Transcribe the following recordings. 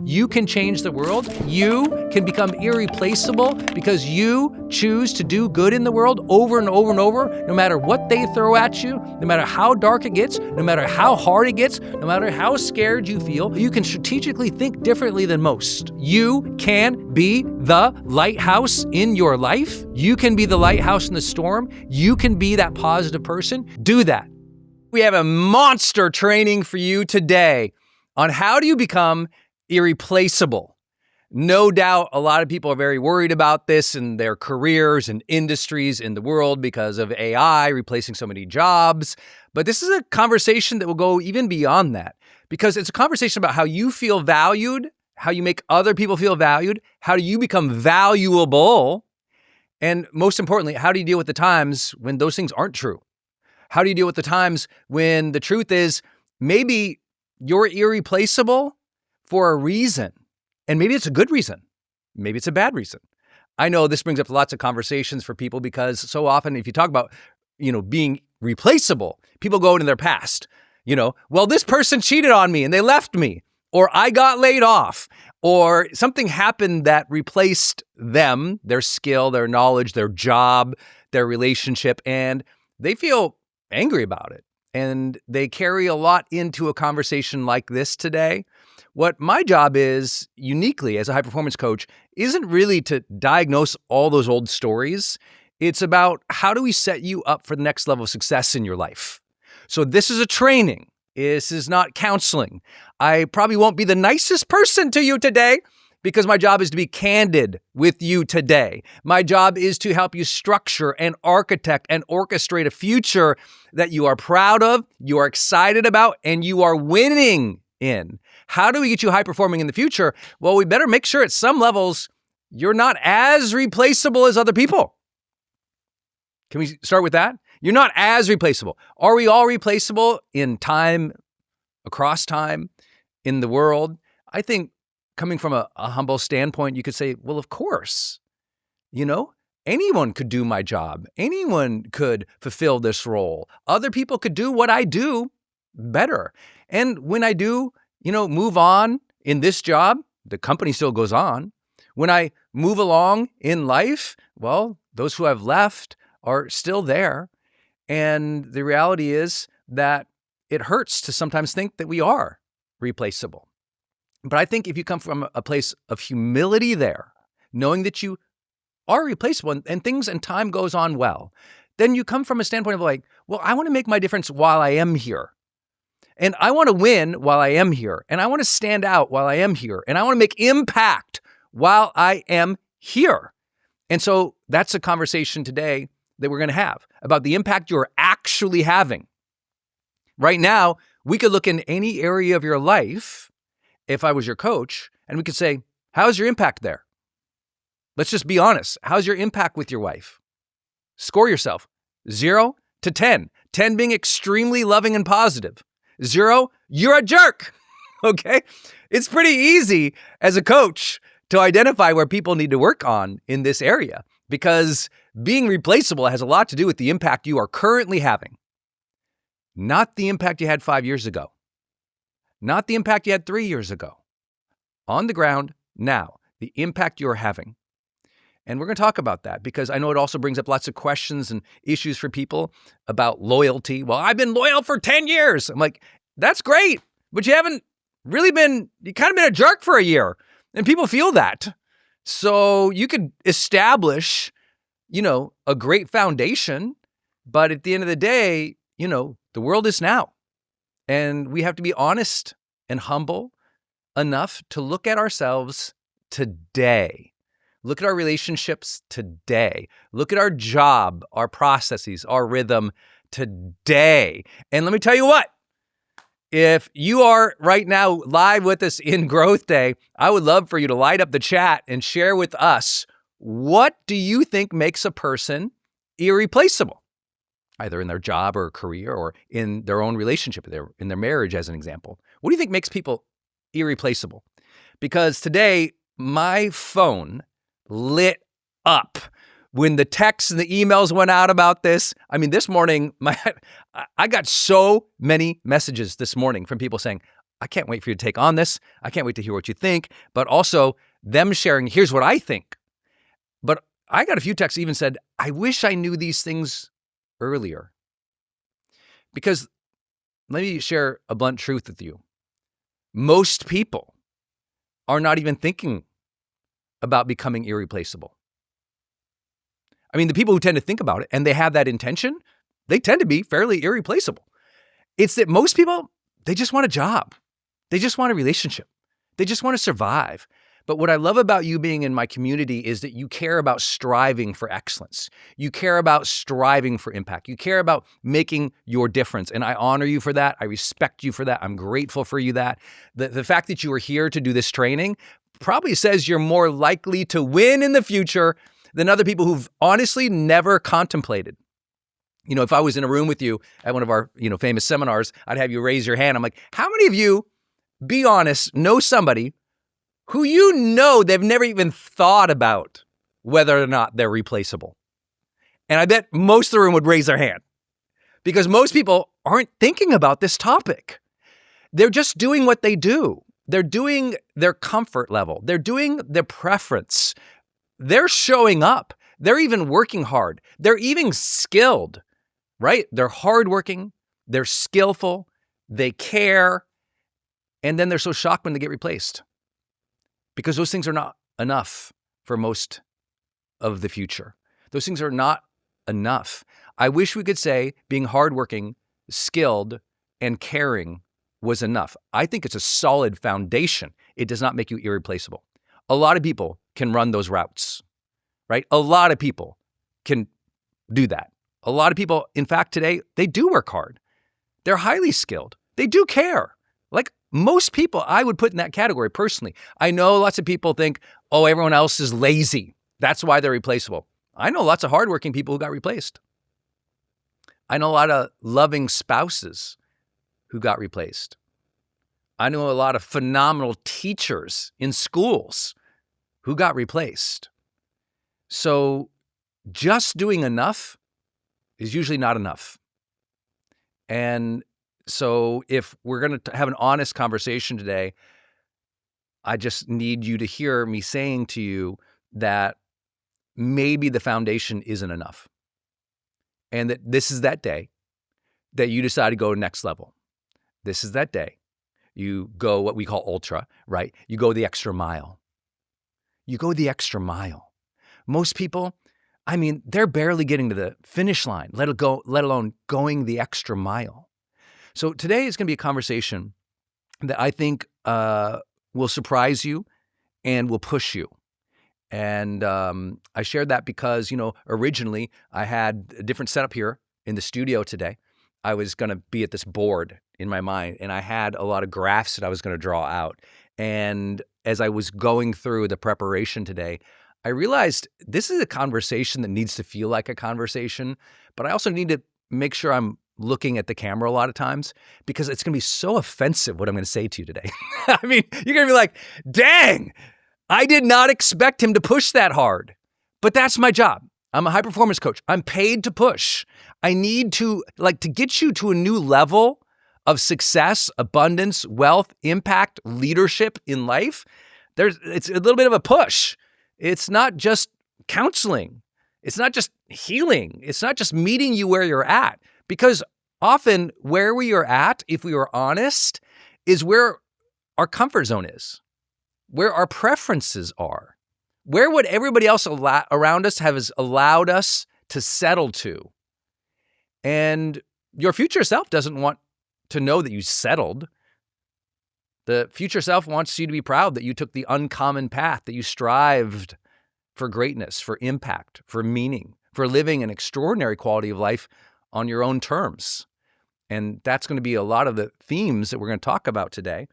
You can change the world. You can become irreplaceable because you choose to do good in the world over and over and over, no matter what they throw at you, no matter how dark it gets, no matter how hard it gets, no matter how scared you feel. You can strategically think differently than most. You can be the lighthouse in your life. You can be the lighthouse in the storm. You can be that positive person. Do that. We have a monster training for you today on how do you become irreplaceable. No doubt a lot of people are very worried about this in their careers and industries in the world because of AI replacing so many jobs. But this is a conversation that will go even beyond that, because it's a conversation about how you feel valued, how you make other people feel valued, how do you become valuable, and most importantly, how do you deal with the times when those things aren't true? How do you deal with the times when the truth is maybe you're irreplaceable for a reason, and maybe it's a good reason, maybe it's a bad reason. I know this brings up lots of conversations for people because so often if you talk about, being replaceable, people go into their past, well, this person cheated on me and they left me, or I got laid off, or something happened that replaced them, their skill, their knowledge, their job, their relationship, and they feel angry about it. And they carry a lot into a conversation like this today. What my job is, uniquely as a high-performance coach, isn't really to diagnose all those old stories. It's about how do we set you up for the next level of success in your life. So this is a training. This is not counseling. I probably won't be the nicest person to you today because my job is to be candid with you today. My job is to help you structure and architect and orchestrate a future that you are proud of, you are excited about, and you are winning in. How do we get you high performing in the future? Well, we better make sure at some levels you're not as replaceable as other people. Can we start with that? You're not as replaceable. Are we all replaceable in time, across time, in the world? I think coming from a humble standpoint, you could say, well, of course, anyone could do my job. Anyone could fulfill this role. Other people could do what I do better. And when I do, move on in this job, the company still goes on. When I move along in life, well, those who have left are still there. And the reality is that it hurts to sometimes think that we are replaceable. But I think if you come from a place of humility there, knowing that you are replaceable and things and time goes on well, then you come from a standpoint of like, well, I want to make my difference while I am here. And I want to win while I am here. And I want to stand out while I am here. And I want to make impact while I am here. And so that's a conversation today that we're going to have about the impact you're actually having. Right now, we could look in any area of your life, if I was your coach, and we could say, how's your impact there? Let's just be honest. How's your impact with your wife? Score yourself 0 to 10. 10 being extremely loving and positive. 0, you're a jerk. Okay? It's pretty easy as a coach to identify where people need to work on in this area, because being replaceable has a lot to do with the impact you are currently having. Not the impact you had 5 years ago. Not the impact you had 3 years ago. On the ground now, the impact you're having. And we're going to talk about that because I know it also brings up lots of questions and issues for people about loyalty. Well, I've been loyal for 10 years. I'm like, that's great, but you haven't really been, you kind of been a jerk for a year. And people feel that. So you could establish, a great foundation, but at the end of the day, the world is now. And we have to be honest and humble enough to look at ourselves today. Look at our relationships today. Look at our job, our processes, our rhythm today. And let me tell you what, if you are right now live with us in Growth Day, I would love for you to light up the chat and share with us, what do you think makes a person irreplaceable? Either in their job or career or in their own relationship, in their marriage, as an example. What do you think makes people irreplaceable? Because today, my phone lit up when the texts and the emails went out about this. I mean, this morning, I got so many messages this morning from people saying, I can't wait for you to take on this. I can't wait to hear what you think, but also them sharing, here's what I think. But I got a few texts even said, I wish I knew these things earlier. Because let me share a blunt truth with you. Most people are not even thinking about becoming irreplaceable. I mean, the people who tend to think about it and they have that intention, they tend to be fairly irreplaceable. It's that most people, they just want a job. They just want a relationship. They just want to survive. But what I love about you being in my community is that you care about striving for excellence. You care about striving for impact. You care about making your difference. And I honor you for that. I respect you for that. I'm grateful for you that. The fact that you are here to do this training probably says you're more likely to win in the future than other people who've honestly never contemplated. You know, if I was in a room with you at one of our, famous seminars, I'd have you raise your hand. I'm like, how many of you, be honest, know somebody who they've never even thought about whether or not they're replaceable? And I bet most of the room would raise their hand because most people aren't thinking about this topic. They're just doing what they do. They're doing their comfort level. They're doing their preference. They're showing up. They're even working hard. They're even skilled, right? They're hardworking. They're skillful. They care. And then they're so shocked when they get replaced because those things are not enough for most of the future. Those things are not enough. I wish we could say being hardworking, skilled, and caring was enough. I think it's a solid foundation. It does not make you irreplaceable. A lot of people can run those routes, right? A lot of people can do that. A lot of people, in fact, today, they do work hard. They're highly skilled. They do care. Like most people, I would put in that category personally. I know lots of people think, oh, everyone else is lazy. That's why they're replaceable. I know lots of hardworking people who got replaced. I know a lot of loving spouses who got replaced. I know a lot of phenomenal teachers in schools who got replaced. So just doing enough is usually not enough. And so if we're going to have an honest conversation today, I just need you to hear me saying to you that maybe the foundation isn't enough. And that this is that day that you decide to go next level. This is that day. You go what we call ultra, right? You go the extra mile. You go the extra mile. Most people, I mean, they're barely getting to the finish line, let alone going the extra mile. So today is going to be a conversation that I think will surprise you and will push you. And I shared that because, originally I had a different setup here in the studio today. I was going to be at this board in my mind, and I had a lot of graphs that I was going to draw out. And as I was going through the preparation today, I realized this is a conversation that needs to feel like a conversation, but I also need to make sure I'm looking at the camera a lot of times because it's going to be so offensive what I'm going to say to you today. I mean, you're going to be like, dang, I did not expect him to push that hard, but that's my job. I'm a high performance coach. I'm paid to push. I need to get you to a new level of success, abundance, wealth, impact, leadership in life. It's a little bit of a push. It's not just counseling. It's not just healing. It's not just meeting you where you're at. Because often where we are at, if we are honest, is where our comfort zone is, where our preferences are, where what everybody else around us has allowed us to settle to. And your future self doesn't want to know that you settled. The future self wants you to be proud that you took the uncommon path, that you strived for greatness, for impact, for meaning, for living an extraordinary quality of life on your own terms. And that's going to be a lot of the themes that we're going to talk about today.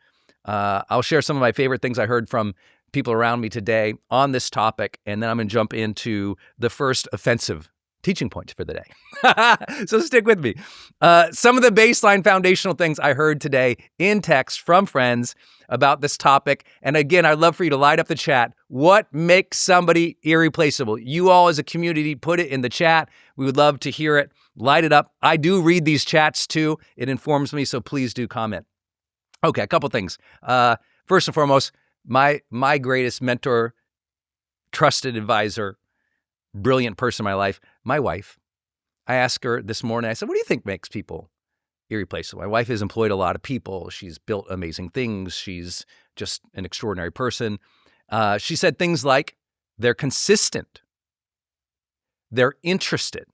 I'll share some of my favorite things I heard from people around me today on this topic, and then I'm going to jump into the first offensive teaching point for the day. So stick with me. Some of the baseline foundational things I heard today in text from friends about this topic. And again, I'd love for you to light up the chat. What makes somebody irreplaceable? You all as a community, put it in the chat. We would love to hear it. Light it up. I do read these chats too. It informs me, so please do comment. Okay, a couple things. First and foremost, my greatest mentor, trusted advisor, brilliant person in my life, my wife. I asked her this morning, I said, what do you think makes people irreplaceable? My wife has employed a lot of people. She's built amazing things. She's just an extraordinary person. She said things like, they're consistent. They're interested.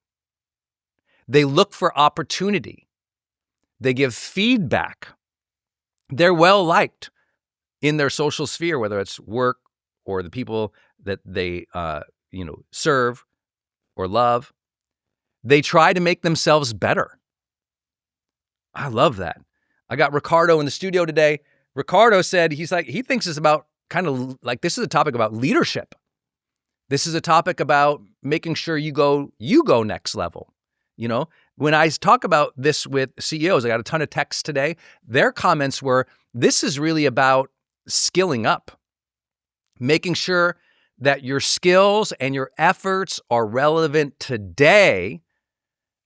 They look for opportunity. They give feedback. They're well-liked in their social sphere, whether it's work or the people that they serve or love. They try to make themselves better. I love that. I got Ricardo in the studio today. Ricardo said he thinks it's about this is a topic about leadership. This is a topic about making sure you go next level. When I talk about this with CEOs, I got a ton of texts today. Their comments were, this is really about skilling up, making sure that your skills and your efforts are relevant today,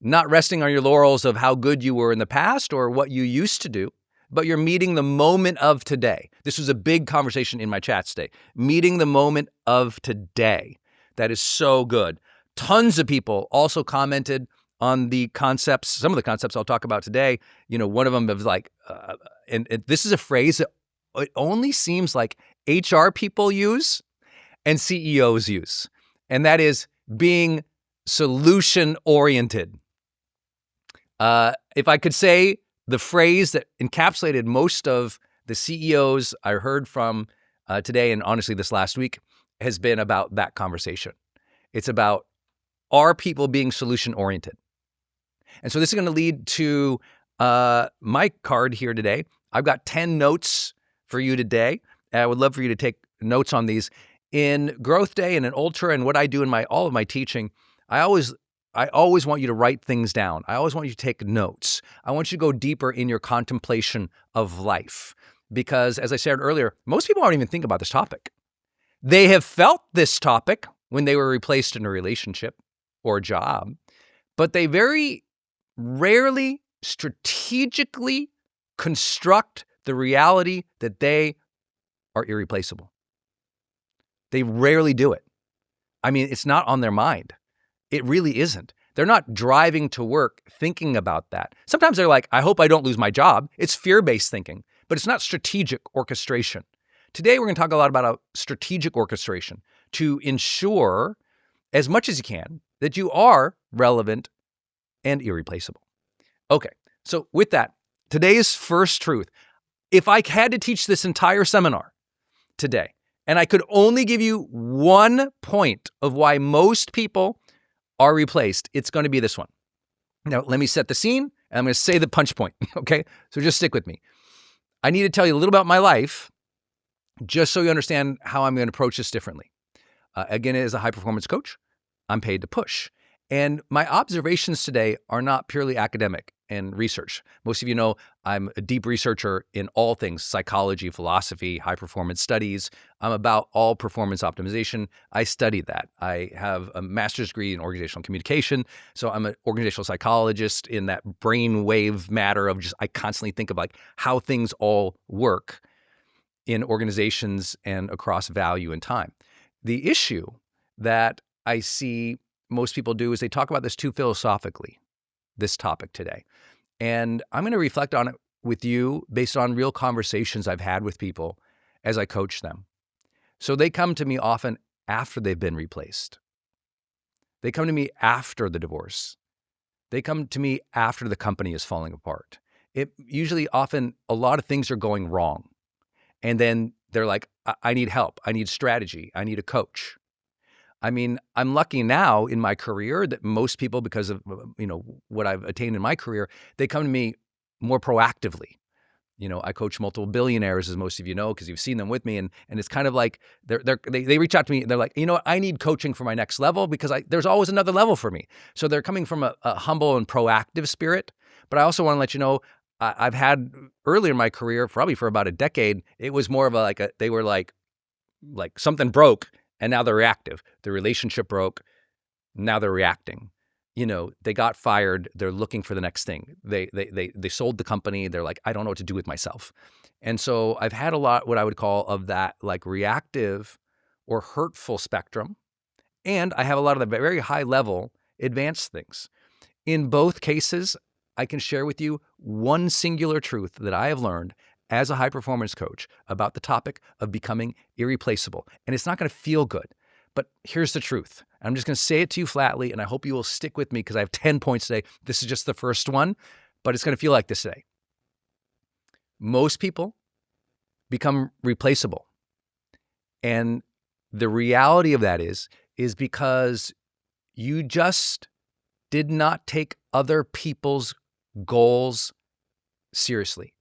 not resting on your laurels of how good you were in the past or what you used to do, but you're meeting the moment of today. This was a big conversation in my chats today. Meeting the moment of today. That is so good. Tons of people also commented on the concepts, some of the concepts I'll talk about today. One of them was and this is a phrase that it only seems like HR people use and CEOs use, and that is being solution-oriented. If I could say the phrase that encapsulated most of the CEOs I heard from today, and honestly this last week, has been about that conversation. It's about, are people being solution-oriented? And so this is going to lead to my card here today. I've got 10 notes for you today. I would love for you to take notes on these. In Growth Day and in Ultra and what I do in all of my teaching, I always want you to write things down. I always want you to take notes. I want you to go deeper in your contemplation of life. Because as I said earlier, most people aren't even thinking about this topic. They have felt this topic when they were replaced in a relationship or a job, but they very rarely strategically construct the reality that they are irreplaceable. They rarely do it. I mean, it's not on their mind. It really isn't. They're not driving to work thinking about that. Sometimes they're like, I hope I don't lose my job. It's fear-based thinking, but it's not strategic orchestration. Today, we're going to talk a lot about a strategic orchestration to ensure, as much as you can, that you are relevant and irreplaceable. Okay, so with that, today's first truth. If I had to teach this entire seminar today, and I could only give you one point of why most people are replaced, it's going to be this one. Now, let me set the scene, and I'm going to say the punch point, okay? So just stick with me. I need to tell you a little about my life, just so you understand how I'm going to approach this differently. Again, as a high-performance coach, I'm paid to push. And my observations today are not purely academic and research. Most of you know I'm a deep researcher in all things psychology, philosophy, high-performance studies. I'm about all performance optimization. I study that. I have a master's degree in organizational communication. So I'm an organizational psychologist in that brainwave matter of I constantly think of how things all work in organizations and across value and time. The issue that I see most people do is they talk about this too philosophically, this topic today. And I'm going to reflect on it with you based on real conversations I've had with people as I coach them. So they come to me often after they've been replaced. They come to me after the divorce. They come to me after the company is falling apart. Often a lot of things are going wrong. And then they're like, I need help. I need strategy. I need a coach. I mean, I'm lucky now in my career that most people, because of what I've attained in my career, they come to me more proactively. I coach multiple billionaires, as most of you know, because you've seen them with me, and it's kind of like they reach out to me and they're like, I need coaching for my next level because there's always another level for me. So they're coming from a humble and proactive spirit. But I also want to let you know, I've had earlier in my career, probably for about a decade, it was more of they were like something broke. And now they're reactive. The relationship broke. Now they're reacting. They got fired. They're looking for the next thing. They sold the company. They're like, I don't know what to do with myself. And so I've had a lot, what I would call, of that like reactive or hurtful spectrum. And I have a lot of the very high level advanced things. In both cases, I can share with you one singular truth that I have learned as a high performance coach about the topic of becoming irreplaceable. And it's not going to feel good, but here's the truth. I'm just going to say it to you flatly, and I hope you will stick with me because I have 10 points today. This is just the first one, but it's going to feel like this today. Most people become replaceable. And the reality of that is because you just did not take other people's goals seriously.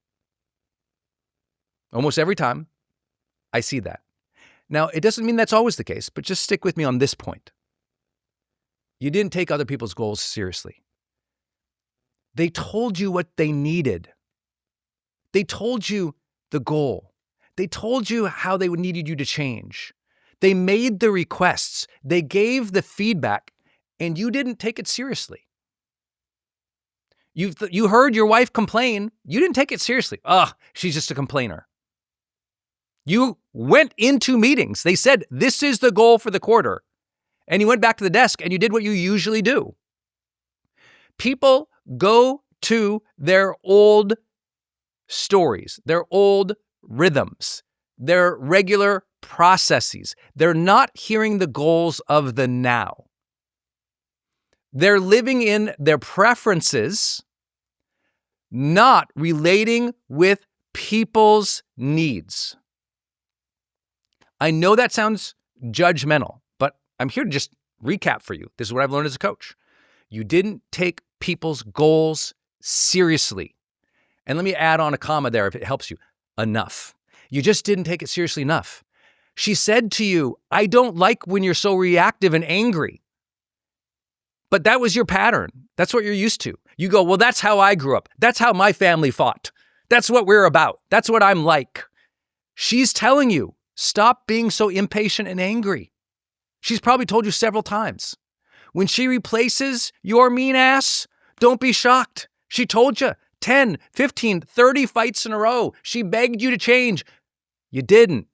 Almost every time I see that. Now, it doesn't mean that's always the case, but just stick with me on this point. You didn't take other people's goals seriously. They told you what they needed. They told you the goal. They told you how they needed you to change. They made the requests. They gave the feedback, and you didn't take it seriously. You heard your wife complain. You didn't take it seriously. She's just a complainer. You went into meetings. They said, this is the goal for the quarter. And you went back to the desk and you did what you usually do. People go to their old stories, their old rhythms, their regular processes. They're not hearing the goals of the now. They're living in their preferences, not relating with people's needs. I know that sounds judgmental, but I'm here to just recap for you. This is what I've learned as a coach. You didn't take people's goals seriously. And let me add on a comma there if it helps you. Enough. You just didn't take it seriously enough. She said to you, I don't like when you're so reactive and angry. But that was your pattern. That's what you're used to. You go, well, that's how I grew up. That's how my family fought. That's what we're about. That's what I'm like. She's telling you, stop being so impatient and angry. She's probably told you several times. When she replaces your mean ass, don't be shocked. She told you 10, 15, 30 fights in a row. She begged you to change. You didn't.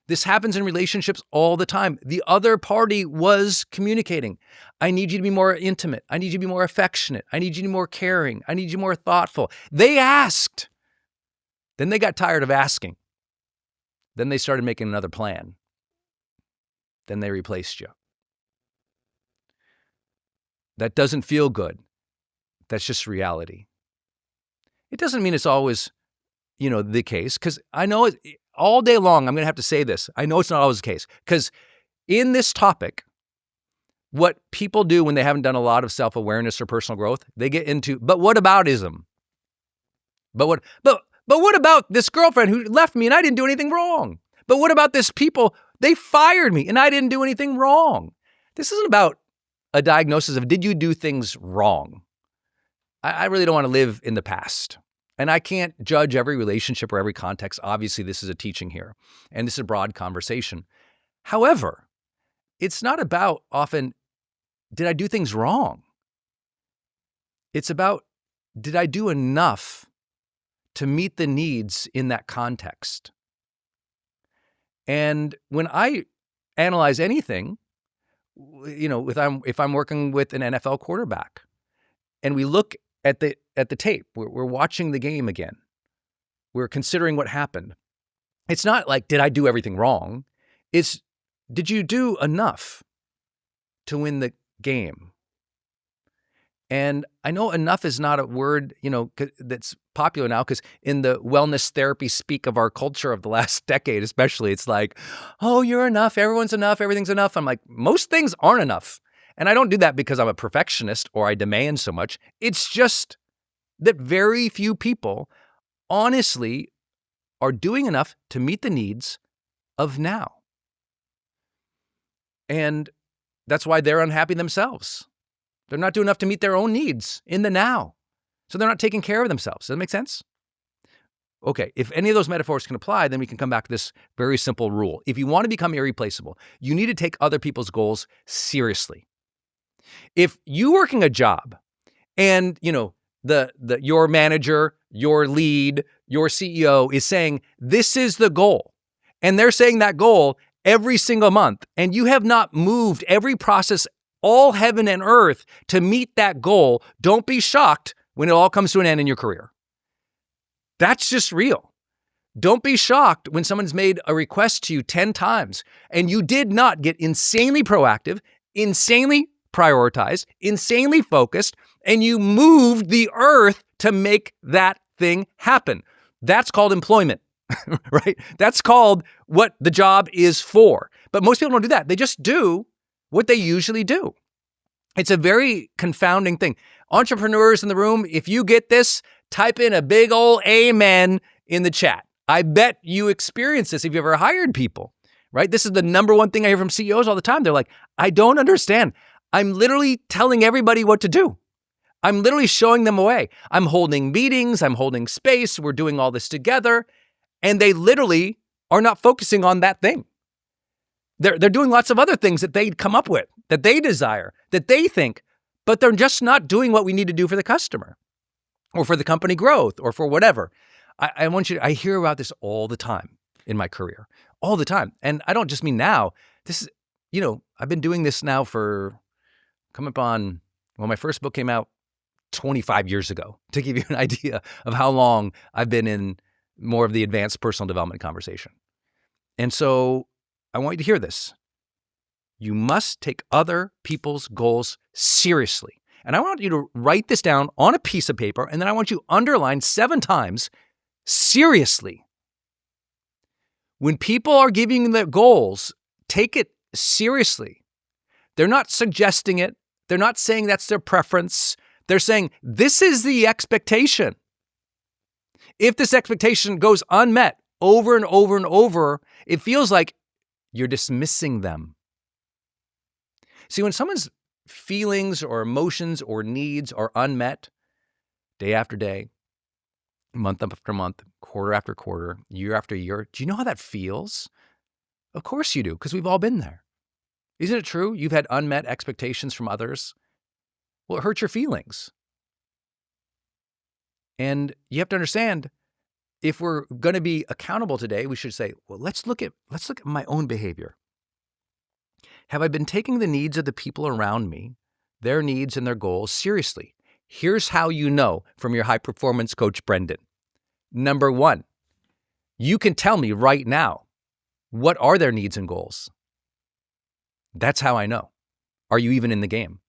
This happens in relationships all the time. The other party was communicating. I need you to be more intimate. I need you to be more affectionate. I need you to be more caring. I need you more thoughtful. They asked. Then they got tired of asking. Then they started making another plan. Then they replaced you. That doesn't feel good. That's just reality. It doesn't mean it's always, the case, because I know it, all day long, I'm going to have to say this. I know it's not always the case, because in this topic, what people do when they haven't done a lot of self-awareness or personal growth, they get into, but what aboutism? But what about this girlfriend who left me and I didn't do anything wrong? But what about this people? They fired me and I didn't do anything wrong. This isn't about a diagnosis of did you do things wrong? I really don't want to live in the past. And I can't judge every relationship or every context. Obviously, this is a teaching here, and this is a broad conversation. However, it's not about often, did I do things wrong? It's about, did I do enough to meet the needs in that context? And when I analyze anything, if I'm working with an NFL quarterback, and we look at the tape, we're watching the game again. We're considering what happened. It's not like, did I do everything wrong? It's, did you do enough to win the game? And I know enough is not a word, that's popular now, because in the wellness therapy speak of our culture of the last decade, especially, it's like, oh, you're enough. Everyone's enough. Everything's enough. I'm like, most things aren't enough. And I don't do that because I'm a perfectionist or I demand so much. It's just that very few people honestly are doing enough to meet the needs of now. And that's why they're unhappy themselves. They're not doing enough to meet their own needs in the now. So they're not taking care of themselves. Does that make sense? Okay, if any of those metaphors can apply, then we can come back to this very simple rule. If you want to become irreplaceable, you need to take other people's goals seriously. If you're working a job and, your manager, your lead, your CEO, is saying, this is the goal, and they're saying that goal every single month, and you have not moved every process, all heaven and earth, to meet that goal, don't be shocked when it all comes to an end in your career. That's just real. Don't be shocked when someone's made a request to you 10 times and you did not get insanely proactive, insanely prioritized, insanely focused, and you moved the earth to make that thing happen. That's called employment, right? That's called what the job is for. But most people don't do that. They just do what they usually do. It's a very confounding thing. Entrepreneurs in the room, if you get this, type in a big old amen in the chat. I bet you experience this if you ever hired people, right? This is the number one thing I hear from CEOs all the time. They're like, I don't understand. I'm literally telling everybody what to do. I'm literally showing them a way. I'm holding meetings. I'm holding space. We're doing all this together. And they literally are not focusing on that thing. They're doing lots of other things that they come up with, that they desire, that they think, but they're just not doing what we need to do for the customer or for the company growth or for whatever. I hear about this all the time in my career, all the time. And I don't just mean now. This is, I've been doing this now for my first book came out 25 years ago, to give you an idea of how long I've been in more of the advanced personal development conversation. And so I want you to hear this. You must take other people's goals seriously. And I want you to write this down on a piece of paper, and then I want you to underline 7 times, seriously. When people are giving you their goals, take it seriously. They're not suggesting it. They're not saying that's their preference. They're saying, this is the expectation. If this expectation goes unmet over and over and over, it feels like you're dismissing them. See, when someone's feelings or emotions or needs are unmet day after day, month after month, quarter after quarter, year after year, do you know how that feels? Of course you do, because we've all been there. Isn't it true? You've had unmet expectations from others. Well, it hurts your feelings. And you have to understand, if we're going to be accountable today, we should say, well, let's look at my own behavior. Have I been taking the needs of the people around me, their needs and their goals, seriously? Here's how you know from your high performance coach, Brendon. Number 1, you can tell me right now, what are their needs and goals? That's how I know. Are you even in the game?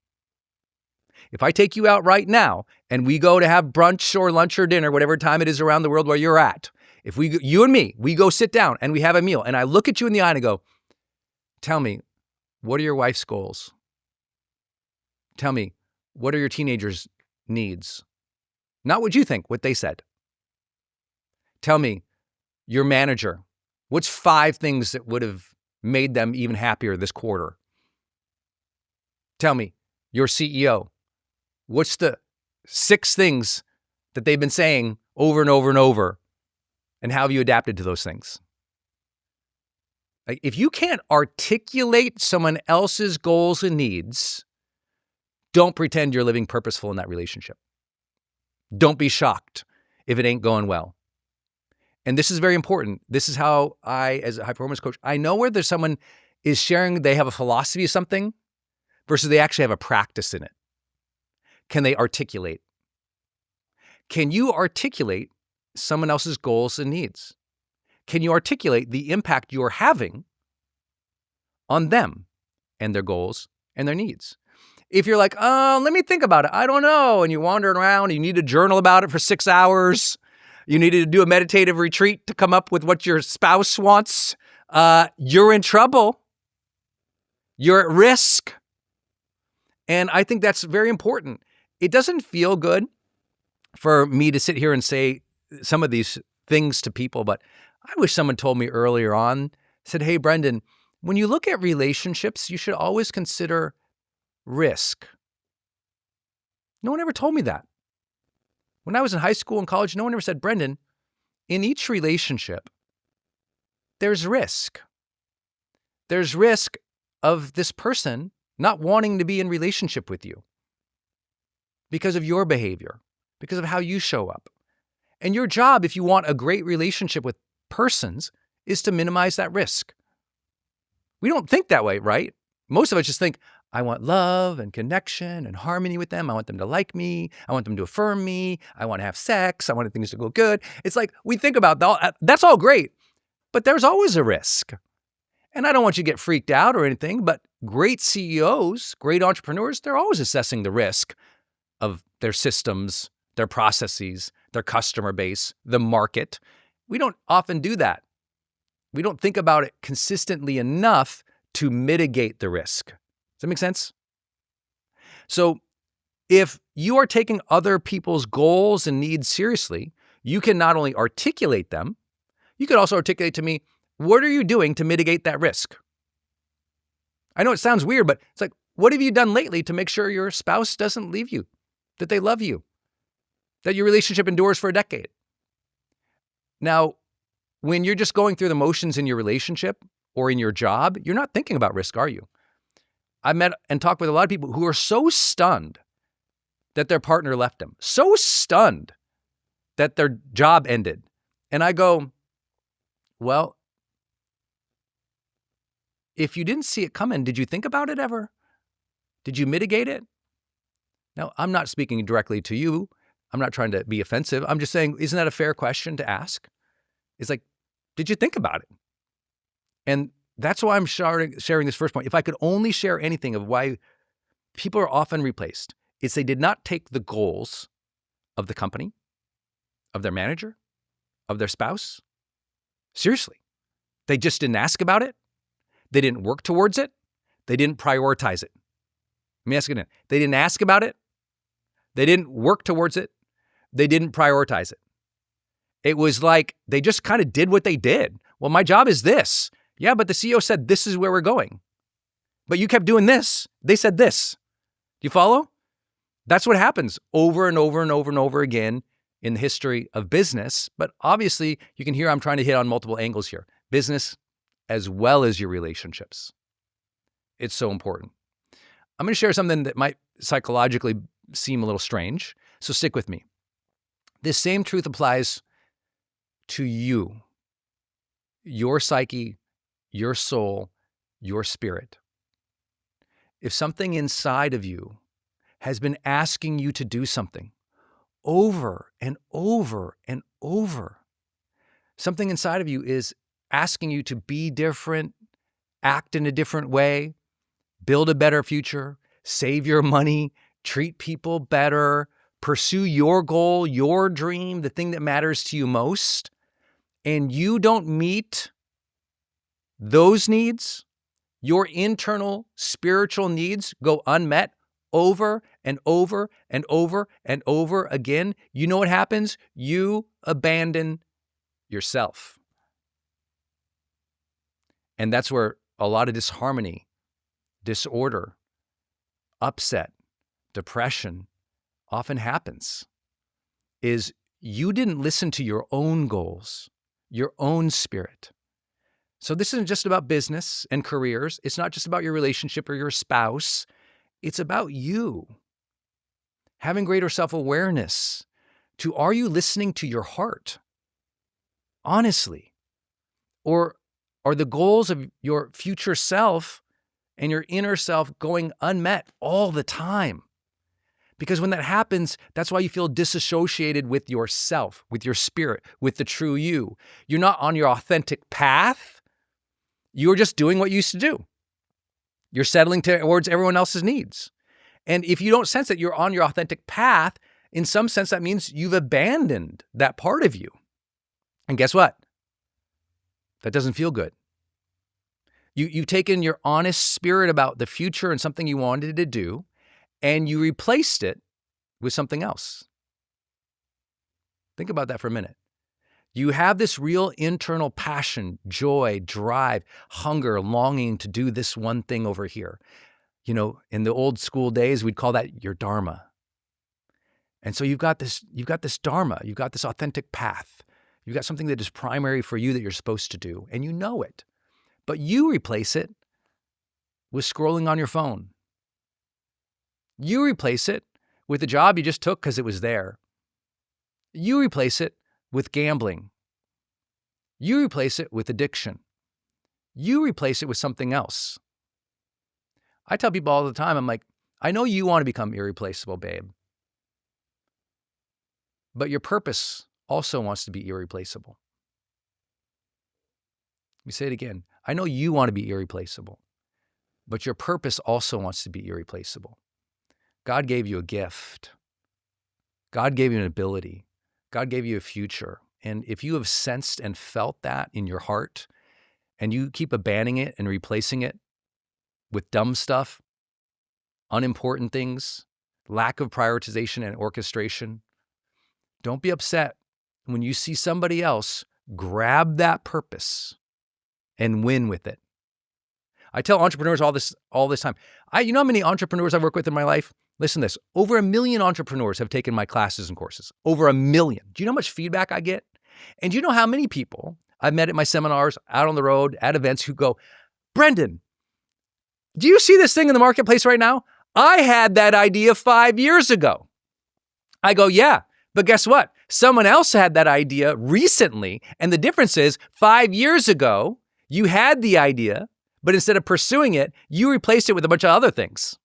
If I take you out right now and we go to have brunch or lunch or dinner, whatever time it is around the world where you're at, if you and me, we go sit down and we have a meal and I look at you in the eye and I go, tell me, what are your wife's goals? Tell me, what are your teenagers' needs? Not what you think, what they said. Tell me, your manager, what's 5 things that would have made them even happier this quarter? Tell me, your CEO, what's the 6 things that they've been saying over and over and over, and how have you adapted to those things? Like, if you can't articulate someone else's goals and needs, don't pretend you're living purposeful in that relationship. Don't be shocked if it ain't going well. And this is very important. This is how I, as a high performance coach, I know whether someone is sharing they have a philosophy of something versus they actually have a practice in it. Can they articulate? Can you articulate someone else's goals and needs? Can you articulate the impact you're having on them and their goals and their needs? If you're like, let me think about it, I don't know, and you're wandering around, and you need to journal about it for 6 hours, you needed to do a meditative retreat to come up with what your spouse wants, you're in trouble. You're at risk. And I think that's very important. It doesn't feel good for me to sit here and say some of these things to people, but I wish someone told me earlier on, said, hey, Brendon, when you look at relationships, you should always consider risk. No one ever told me that. When I was in high school and college, no one ever said, Brendon, in each relationship, there's risk. There's risk of this person not wanting to be in relationship with you because of your behavior, because of how you show up. And your job, if you want a great relationship with persons, is to minimize that risk. We don't think that way, right? Most of us just think, I want love and connection and harmony with them. I want them to like me. I want them to affirm me. I want to have sex. I want things to go good. It's like we think about that. That's all great, but there's always a risk. And I don't want you to get freaked out or anything, but great CEOs, great entrepreneurs, they're always assessing the risk of their systems, their processes, their customer base, the market. We don't often do that. We don't think about it consistently enough to mitigate the risk. Does that make sense? So if you are taking other people's goals and needs seriously, you can not only articulate them, you could also articulate to me, what are you doing to mitigate that risk? I know it sounds weird, but it's like, what have you done lately to make sure your spouse doesn't leave you, that they love you, that your relationship endures for a decade? Now, when you're just going through the motions in your relationship or in your job, you're not thinking about risk, are you? I met and talked with a lot of people who are so stunned that their partner left them, so stunned that their job ended. And I go, well, if you didn't see it coming, did you think about it ever? Did you mitigate it? Now, I'm not speaking directly to you. I'm not trying to be offensive. I'm just saying, isn't that a fair question to ask? It's like, did you think about it? And that's why I'm sharing this first point. If I could only share anything of why people are often replaced, it's they did not take the goals of the company, of their manager, of their spouse seriously. They just didn't ask about it. They didn't work towards it. They didn't prioritize it. Let me ask you again. They didn't ask about it. They didn't work towards it. They didn't prioritize it. It was like they just kind of did what they did. Well, my job is this. Yeah, but the CEO said this is where we're going. But you kept doing this. They said this. Do you follow? That's what happens over and over and over and over again in the history of business. But obviously, you can hear I'm trying to hit on multiple angles here. Business as well as your relationships. It's so important. I'm going to share something that might psychologically seem a little strange, so stick with me. This same truth applies to you, your psyche, your soul, your spirit. If something inside of you has been asking you to do something over and over and over, something inside of you is asking you to be different, act in a different way, build a better future, save your money, treat people better, pursue your goal, your dream, the thing that matters to you most, and you don't meet those needs, your internal spiritual needs go unmet over and over and over and over again, you know what happens? You abandon yourself. And that's where a lot of disharmony, disorder, upset, depression often happens, is you didn't listen to your own goals, your own spirit. So this isn't just about business and careers. It's not just about your relationship or your spouse. It's about you having greater self-awareness to, are you listening to your heart? Honestly. Or are the goals of your future self and your inner self going unmet all the time? Because when that happens, that's why you feel disassociated with yourself, with your spirit, with the true you. You're not on your authentic path. You're just doing what you used to do. You're settling towards everyone else's needs. And if you don't sense that you're on your authentic path, in some sense, that means you've abandoned that part of you. And guess what? That doesn't feel good. You've taken your honest spirit about the future and something you wanted to do, and you replaced it with something else. Think about that for a minute. You have this real internal passion, joy, drive, hunger, longing to do this one thing over here. You know, in the old school days, we'd call that your dharma. And so you've got this dharma, you've got this authentic path. You've got something that is primary for you that you're supposed to do, and you know it. But you replace it with scrolling on your phone. You replace it with the job you just took because it was there. You replace it with gambling. You replace it with addiction. You replace it with something else. I tell people all the time, I'm like, I know you want to become irreplaceable, babe. But your purpose also wants to be irreplaceable. Let me say it again. I know you want to be irreplaceable, but your purpose also wants to be irreplaceable. God gave you a gift. God gave you an ability. God gave you a future. And if you have sensed and felt that in your heart, and you keep abandoning it and replacing it with dumb stuff, unimportant things, lack of prioritization and orchestration, don't be upset when you see somebody else grab that purpose and win with it. I tell entrepreneurs all this time. You know how many entrepreneurs I've worked with in my life? Listen to this. Over 1 million entrepreneurs have taken my classes and courses. Over 1 million. Do you know how much feedback I get? And do you know how many people I've met at my seminars, out on the road, at events who go, Brendon, do you see this thing in the marketplace right now? I had that idea 5 years ago. I go, yeah, but guess what? Someone else had that idea recently. And the difference is 5 years ago, you had the idea, but instead of pursuing it, you replaced it with a bunch of other things.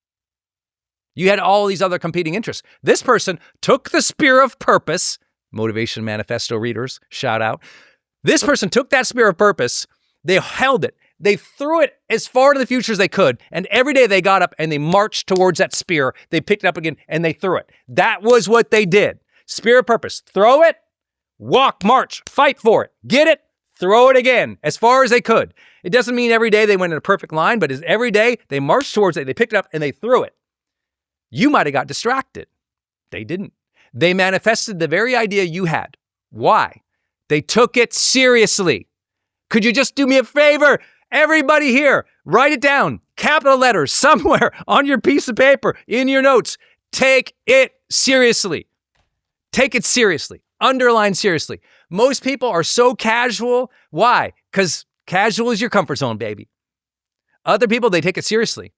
You had all these other competing interests. This person took the spear of purpose, Motivation Manifesto readers, shout out. This person took that spear of purpose, they held it, they threw it as far to the future as they could, and every day they got up and they marched towards that spear, they picked it up again, and they threw it. That was what they did. Spear of purpose, throw it, walk, march, fight for it, get it, throw it again, as far as they could. It doesn't mean every day they went in a perfect line, but every day they marched towards it, they picked it up, and they threw it. You might have got distracted. They didn't. They manifested the very idea you had. Why? They took it seriously. Could you just do me a favor? Everybody here, write it down. Capital letters somewhere on your piece of paper, in your notes. Take it seriously. Take it seriously. Underline seriously. Most people are so casual. Why? Because casual is your comfort zone, baby. Other people, they take it seriously.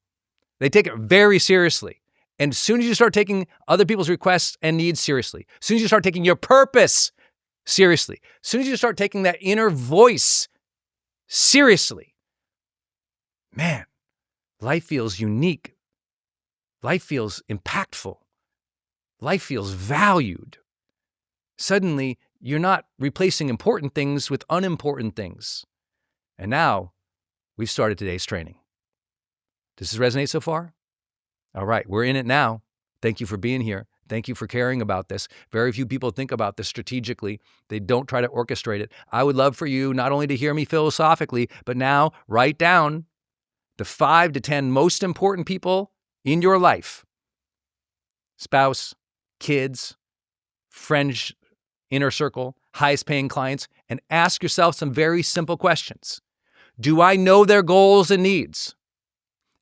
They take it very seriously. And as soon as you start taking other people's requests and needs seriously, as soon as you start taking your purpose seriously, as soon as you start taking that inner voice seriously, man, life feels unique. Life feels impactful. Life feels valued. Suddenly, you're not replacing important things with unimportant things. And now, we've started today's training. Does this resonate so far? All right, we're in it now. Thank you for being here. Thank you for caring about this. Very few people think about this strategically. They don't try to orchestrate it. I would love for you not only to hear me philosophically, but now write down the 5 to 10 most important people in your life. Spouse, kids, friends, inner circle, highest paying clients, and ask yourself some very simple questions. Do I know their goals and needs?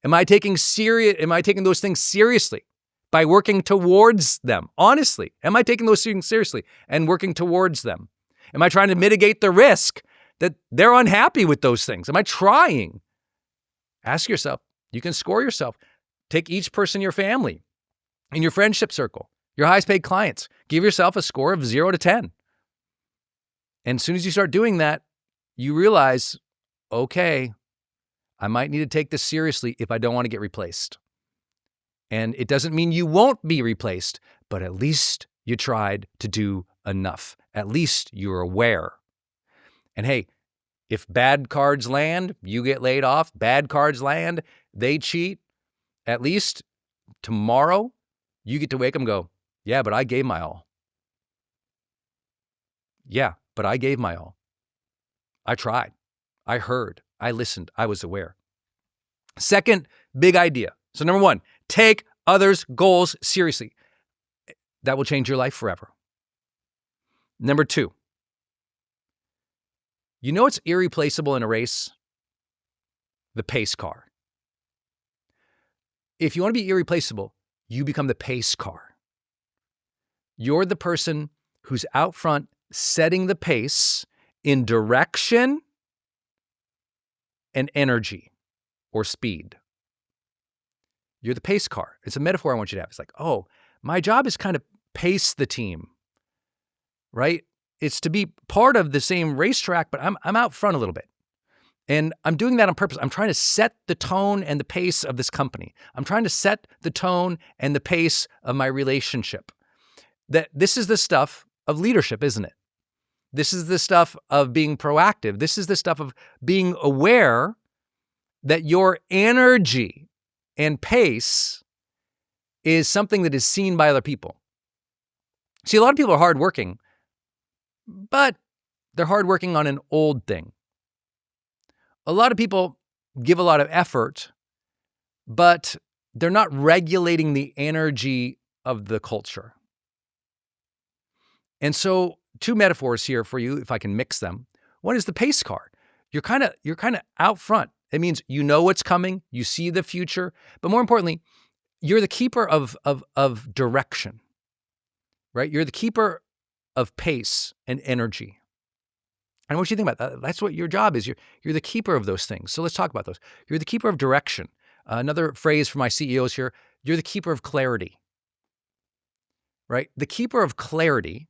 Am I taking those things seriously by working towards them? Honestly, am I taking those things seriously and working towards them? Am I trying to mitigate the risk that they're unhappy with those things? Am I trying? Ask yourself. You can score yourself. Take each person in your family, in your friendship circle, your highest paid clients. Give yourself a score of 0 to 10. And as soon as you start doing that, you realize, okay, I might need to take this seriously if I don't want to get replaced. And it doesn't mean you won't be replaced, but at least you tried to do enough. At least you're aware. And hey, if bad cards land, you get laid off. Bad cards land, they cheat. At least tomorrow, you get to wake up and go, yeah, but I gave my all. Yeah, but I gave my all. I tried. I heard. I listened. I was aware. Second big idea. So number 1, take others' goals seriously. That will change your life forever. Number 2, you know what's irreplaceable in a race? The pace car. If you want to be irreplaceable, you become the pace car. You're the person who's out front setting the pace in direction and energy or speed. You're the pace car. It's a metaphor I want you to have. It's like, oh, my job is kind of pace the team, right? it's to be part of the same racetrack, but I'm out front a little bit. And I'm doing that on purpose. I'm trying to set the tone and the pace of this company. I'm trying to set the tone and the pace of my relationship. That this is the stuff of leadership, isn't it? This is the stuff of being proactive. This is the stuff of being aware that your energy and pace is something that is seen by other people. See, a lot of people are hardworking, but they're hardworking on an old thing. A lot of people give a lot of effort, but they're not regulating the energy of the culture. And so 2 metaphors here for you, if I can mix them. One is the pace car. You're kind of out front. It means you know what's coming, you see the future, but more importantly, you're the keeper of direction, right? You're the keeper of pace and energy. And I want you to think about that. That's what your job is. You're the keeper of those things. So let's talk about those. You're the keeper of direction. Another phrase for my CEOs here, you're the keeper of clarity, right? The keeper of clarity,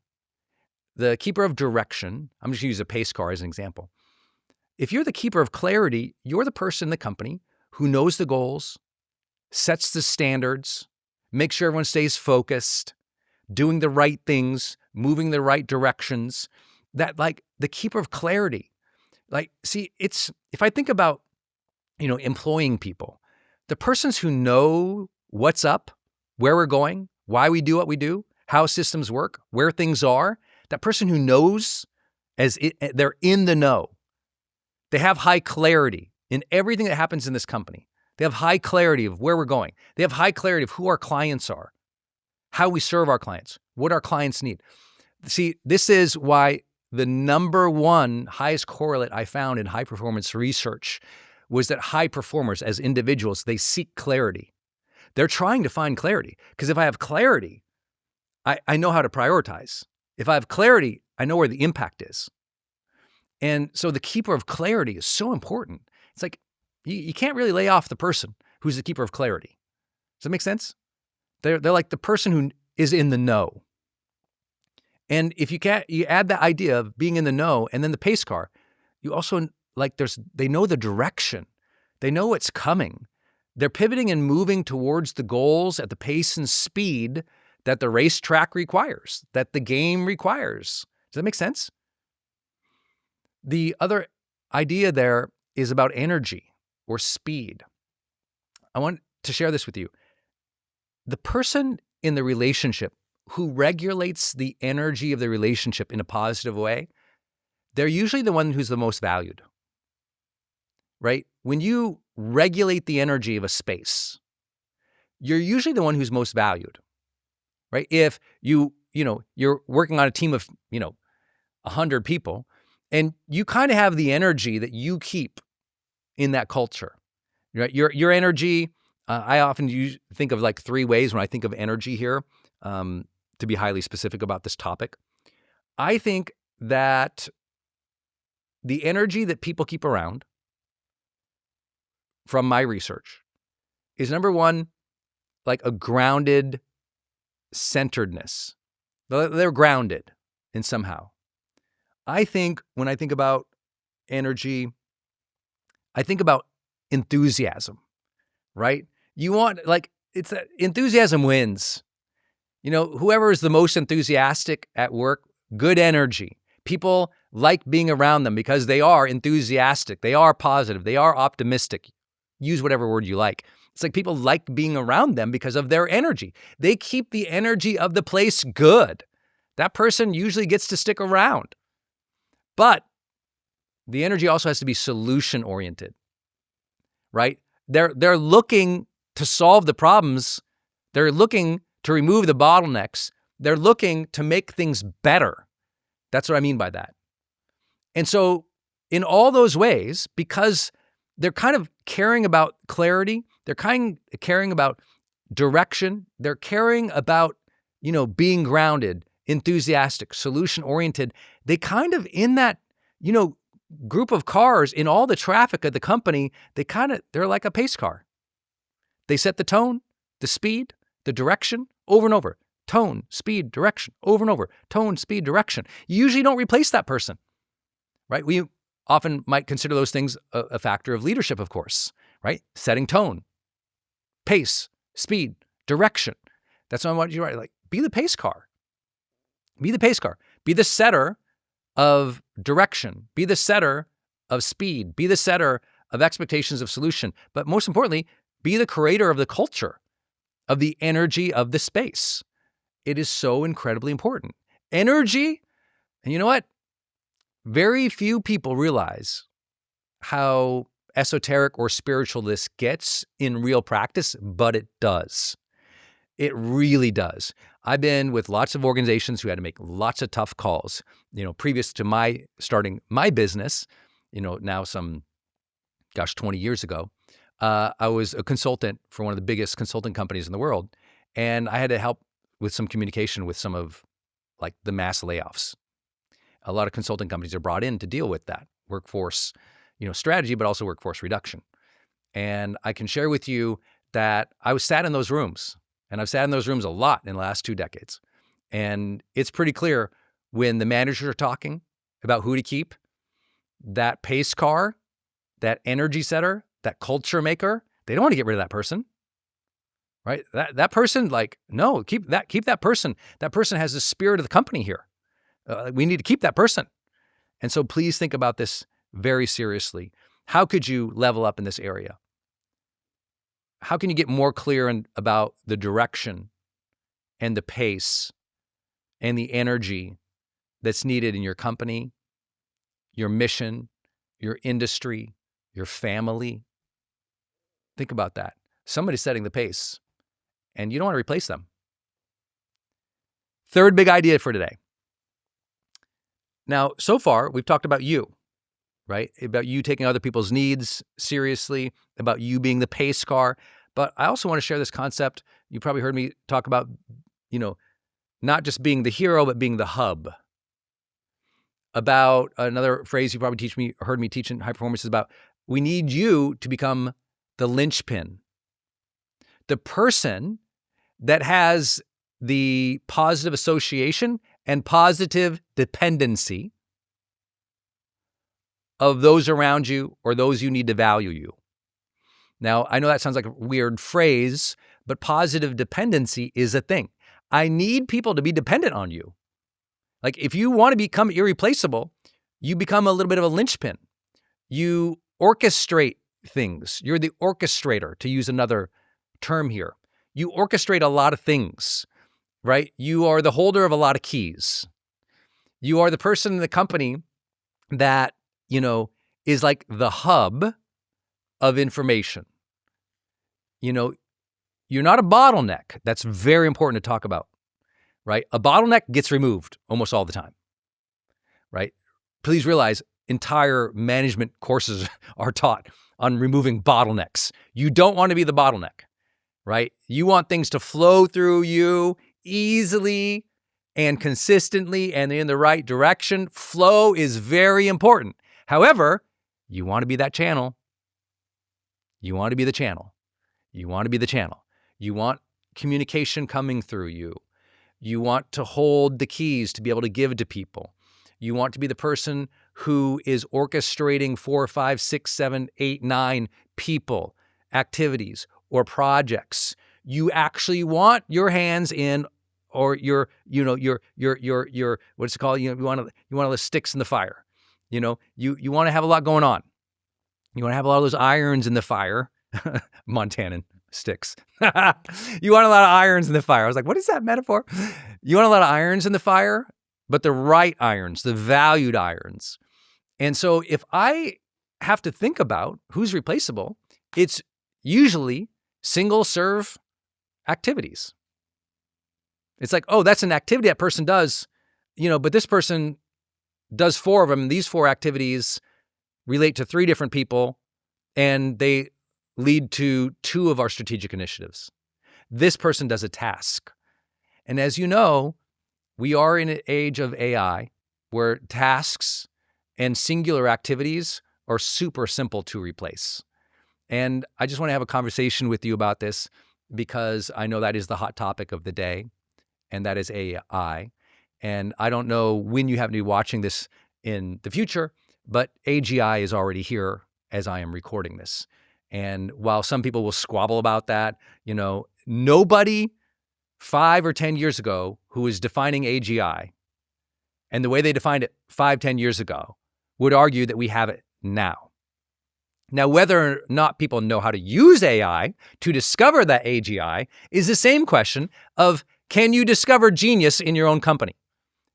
the keeper of direction. I'm just going to use a pace car as an example. If you're the keeper of clarity, you're the person in the company who knows the goals, sets the standards, makes sure everyone stays focused, doing the right things, moving the right directions. That, like, the keeper of clarity. Like, see, it's, if I think about, employing people, the persons who know what's up, where we're going, why we do what we do, how systems work, where things are, that person who knows they're in the know. They have high clarity in everything that happens in this company. They have high clarity of where we're going. They have high clarity of who our clients are, how we serve our clients, what our clients need. See, this is why the number one highest correlate I found in high performance research was that high performers as individuals, they seek clarity. They're trying to find clarity, because if I have clarity, I know how to prioritize. If I have clarity, I know where the impact is. And so the keeper of clarity is so important. It's like, you can't really lay off the person who's the keeper of clarity. Does that make sense? They're like the person who is in the know. And if you add that idea of being in the know and then the pace car, you also, they know the direction. They know what's coming. They're pivoting and moving towards the goals at the pace and speed that the racetrack requires, that the game requires. Does that make sense? The other idea there is about energy or speed. I want to share this with you. The person in the relationship who regulates the energy of the relationship in a positive way, they're usually the one who's the most valued, right? When you regulate the energy of a space, you're usually the one who's most valued, right? If you're working on a team of, 100 people, and you kind of have the energy that you keep in that culture, right? Your energy, I often think of like 3 ways when I think of energy here, to be highly specific about this topic. I think that the energy that people keep around, from my research, is number one, like a grounded centeredness. They're grounded in somehow. I think when I think about energy, I think about enthusiasm, right? You want, enthusiasm wins. Whoever is the most enthusiastic at work, good energy. People like being around them because they are enthusiastic. They are positive. They are optimistic. Use whatever word you like. It's like people like being around them because of their energy. They keep the energy of the place good. That person usually gets to stick around. But the energy also has to be solution-oriented, right? They're looking to solve the problems. They're looking to remove the bottlenecks. They're looking to make things better. That's what I mean by that. And so in all those ways, because they're kind of caring about clarity, they're kind of caring about direction, they're caring about, being grounded, enthusiastic, solution-oriented, they kind of, in that, group of cars, in all the traffic of the company, they're like a pace car. They set the tone, the speed, the direction over and over. tone, speed, direction, over and over, tone, speed, direction. You usually don't replace that person, right? We often might consider those things a factor of leadership, of course, right? Setting tone, pace, speed, direction. That's what I want you to write. Like, be the pace car. Be the pace car. Be the setter of direction. Be the setter of speed. Be the setter of expectations of solution. But most importantly, be the creator of the culture, of the energy of the space. It is so incredibly important. Energy, and you know what? Very few people realize how esoteric or spiritual this gets in real practice, but it does. It really does. I've been with lots of organizations who had to make lots of tough calls. Previous to my starting my business, now some, 20 years ago, I was a consultant for one of the biggest consulting companies in the world. And I had to help with some communication with some of like the mass layoffs. A lot of consulting companies are brought in to deal with that workforce, strategy, but also workforce reduction. And I can share with you that I was sat in those rooms, and I've sat in those rooms a lot in the last 2 decades. And it's pretty clear when the managers are talking about who to keep, that pace car, that energy setter, that culture maker, they don't want to get rid of that person, right? That person, no, keep that person. That person has the spirit of the company here. We need to keep that person. And so please think about this very seriously. How could you level up in this area? How can you get more clear about the direction and the pace and the energy that's needed in your company, your mission, your industry, your family? Think about that. Somebody's setting the pace, and you don't want to replace them. Third big idea for today. Now, so far, we've talked about you, right? About you taking other people's needs seriously, about you being the pace car. But I also want to share this concept. You probably heard me talk about, not just being the hero, but being the hub. About another phrase you probably heard me teach in high performance is about, we need you to become the linchpin. The person that has the positive association and positive dependency of those around you or those you need to value you. Now, I know that sounds like a weird phrase, but positive dependency is a thing. I need people to be dependent on you. Like, if you want to become irreplaceable, you become a little bit of a linchpin. You orchestrate things. You're the orchestrator, to use another term here. You orchestrate a lot of things, right? You are the holder of a lot of keys. You are the person in the company that, is like the hub of information. You're not a bottleneck. That's very important to talk about, right? A bottleneck gets removed almost all the time, right? Please realize entire management courses are taught on removing bottlenecks. You don't want to be the bottleneck, right? You want things to flow through you easily and consistently and in the right direction. Flow is very important. However, you want to be that channel. You want to be the channel. You want to be the channel. You want communication coming through you. You want to hold the keys to be able to give to people. You want to be the person who is orchestrating 4, 5, 6, 7, 8, 9 people, activities, or projects. You actually want your hands in, or your what's it called? You want all the sticks in the fire. You want to have a lot going on. You want to have a lot of those irons in the fire. Montanan sticks. You want a lot of irons in the fire. I was like, what is that metaphor? You want a lot of irons in the fire, but the right irons, the valued irons. And so if I have to think about who's replaceable, it's usually single serve activities. It's like, oh, that's an activity that person does, but this person does 4 of them. And these 4 activities relate to 3 different people, and they lead to 2 of our strategic initiatives. This person does a task. And as you know, we are in an age of AI where tasks and singular activities are super simple to replace. And I just want to have a conversation with you about this because I know that is the hot topic of the day. and that is AI. And I don't know when you happen to be watching this in the future, but AGI is already here as I am recording this. And while some people will squabble about that, nobody 5 or 10 years ago who was defining AGI and the way they defined it 5, 10 years ago would argue that we have it now. Now, whether or not people know how to use AI to discover that AGI is the same question of, can you discover genius in your own company?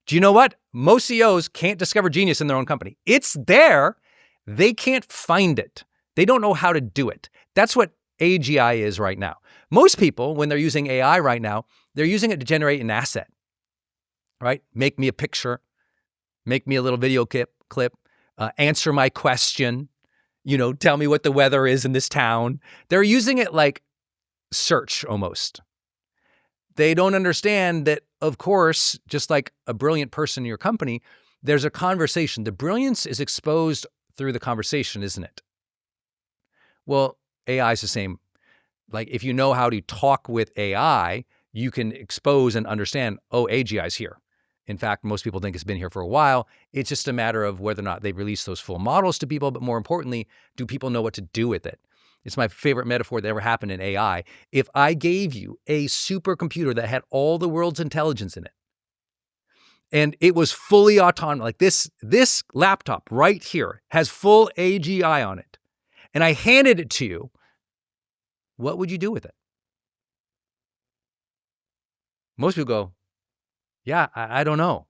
Do you know what? Most CEOs can't discover genius in their own company. It's there. They can't find it. They don't know how to do it. That's what AGI is right now. Most people, when they're using AI right now, they're using it to generate an asset, right? Make me a picture, make me a little video clip, answer my question, tell me what the weather is in this town. They're using it like search almost. They don't understand that, of course, just like a brilliant person in your company, there's a conversation. The brilliance is exposed through the conversation, isn't it? Well, AI is the same. Like if you know how to talk with AI, you can expose and understand, AGI is here. In fact, most people think it's been here for a while. It's just a matter of whether or not they've released those full models to people, but more importantly, do people know what to do with it? It's my favorite metaphor that ever happened in AI. If I gave you a supercomputer that had all the world's intelligence in it, and it was fully autonomous, like this laptop right here has full AGI on it, and I handed it to you, what would you do with it? Most people go, yeah, I don't know.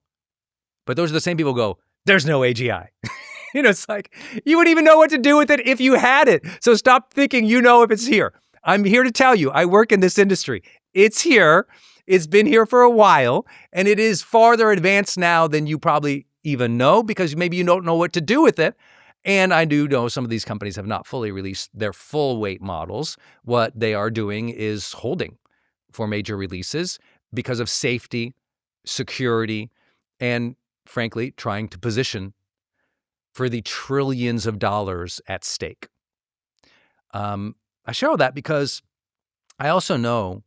But those are the same people who go, there's no AGI. It's like, you wouldn't even know what to do with it if you had it. So stop thinking if it's here. I'm here to tell you, I work in this industry. It's here. It's been here for a while, and it is farther advanced now than you probably even know because maybe you don't know what to do with it. And I do know some of these companies have not fully released their full weight models. What they are doing is holding for major releases because of safety, security, and frankly, trying to position for the trillions of dollars at stake. I share all that because I also know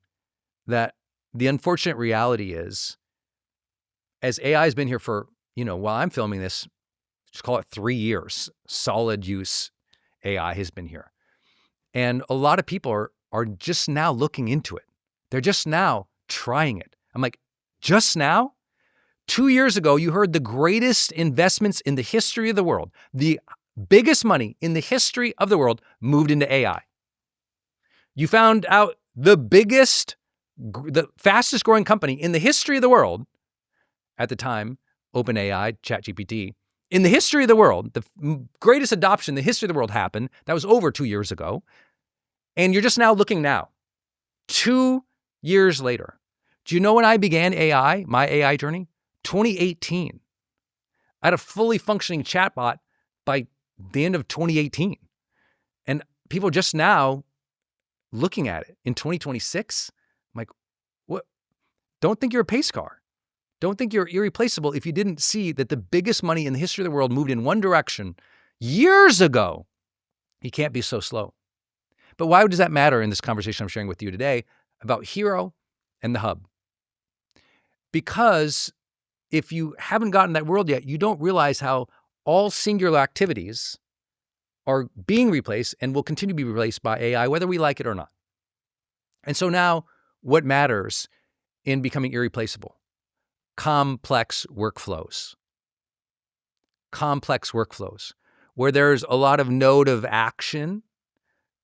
that the unfortunate reality is, as AI has been here for, while I'm filming this, just call it 3 years, solid use AI has been here. And a lot of people are just now looking into it. They're just now trying it. I'm like, just now? 2 years ago, you heard the greatest investments in the history of the world, the biggest money in the history of the world moved into AI. You found out the fastest growing company in the history of the world at the time, OpenAI, ChatGPT, in the history of the world, the greatest adoption in the history of the world happened. That was over 2 years ago. And you're just now looking now, 2 years later. Do you know when I began AI, my AI journey? 2018. I had a fully functioning chatbot by the end of 2018. And people just now looking at it in 2026, I'm like, what? Don't think you're a pace car. Don't think you're irreplaceable if you didn't see that the biggest money in the history of the world moved in one direction years ago. You can't be so slow. But why does that matter in this conversation I'm sharing with you today about Hero and the Hub? Because if you haven't gotten that world yet, you don't realize how all singular activities are being replaced and will continue to be replaced by AI, whether we like it or not. And so now what matters in becoming irreplaceable? Complex workflows. Complex workflows where there's a lot of node of action,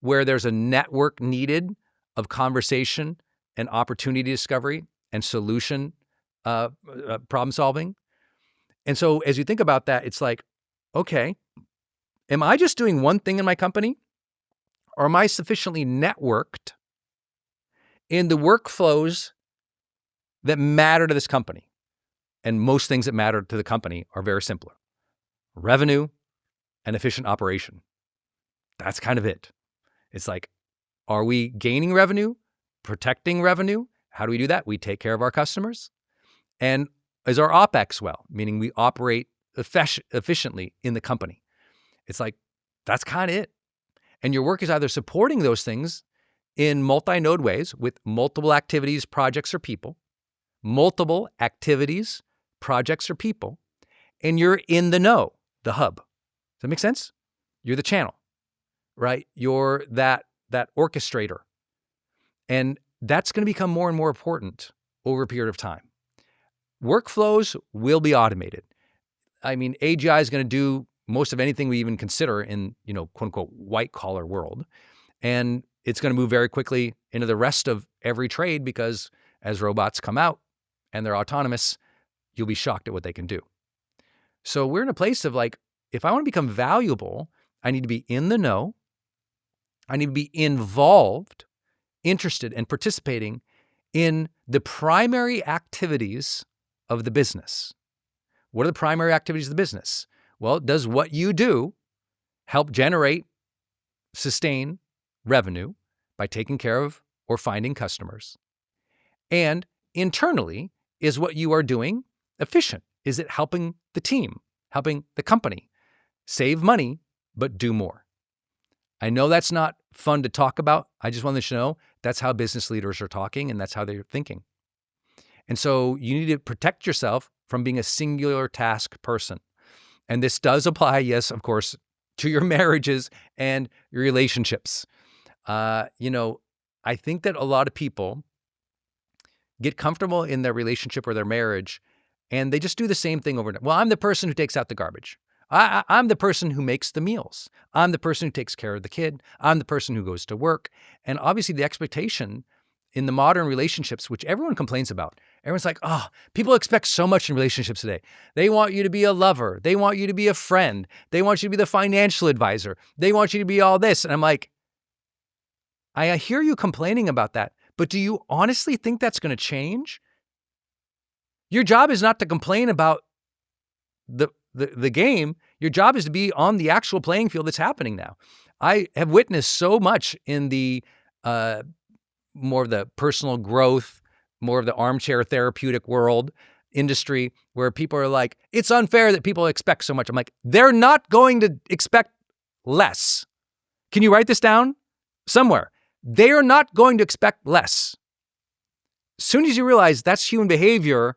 where there's a network needed of conversation and opportunity discovery and solution problem solving. And so as you think about that, it's like, okay, am I just doing one thing in my company? Or am I sufficiently networked in the workflows that matter to this company? And most things that matter to the company are very simpler. Revenue and efficient operation. That's kind of it. It's like, are we gaining revenue, protecting revenue? How do we do that? We take care of our customers. And is our OpEx well? Meaning we operate efficiently in the company. It's like, that's kind of it. And your work is either supporting those things in multi-node ways with multiple activities, projects, or people, multiple activities, projects, or people, and you're in the know, the hub. Does that make sense? You're the channel, right? You're that orchestrator. And that's going to become more and more important over a period of time. Workflows will be automated. I mean, AGI is going to do most of anything we even consider in, quote unquote, white collar world. And it's going to move very quickly into the rest of every trade because as robots come out and they're autonomous, you'll be shocked at what they can do. So we're in a place of like, if I want to become valuable, I need to be in the know. I need to be involved, interested, and participating in the primary activities of the business. What are the primary activities of the business? Well, does what you do help generate, sustain revenue by taking care of or finding customers? And internally, is what you are doing efficient? Is it helping the team, helping the company save money, but do more? I know that's not fun to talk about. I just wanted to know that's how business leaders are talking and that's how they're thinking. And so you need to protect yourself from being a singular task person. And this does apply, yes, of course, to your marriages and your relationships. I think that a lot of people get comfortable in their relationship or their marriage, and they just do the same thing over and over. Well, I'm the person who takes out the garbage. I'm the person who makes the meals. I'm the person who takes care of the kid. I'm the person who goes to work. And obviously the expectation in the modern relationships, which everyone complains about, everyone's like, oh, people expect so much in relationships today. They want you to be a lover. They want you to be a friend. They want you to be the financial advisor. They want you to be all this. And I'm like, I hear you complaining about that, but do you honestly think that's going to change? Your job is not to complain about the game. Your job is to be on the actual playing field that's happening now. I have witnessed so much in the more of the personal growth, more of the armchair therapeutic world industry where people are like, it's unfair that people expect so much. I'm like, they're not going to expect less. Can you write this down somewhere? They are not going to expect less. As soon as you realize that's human behavior,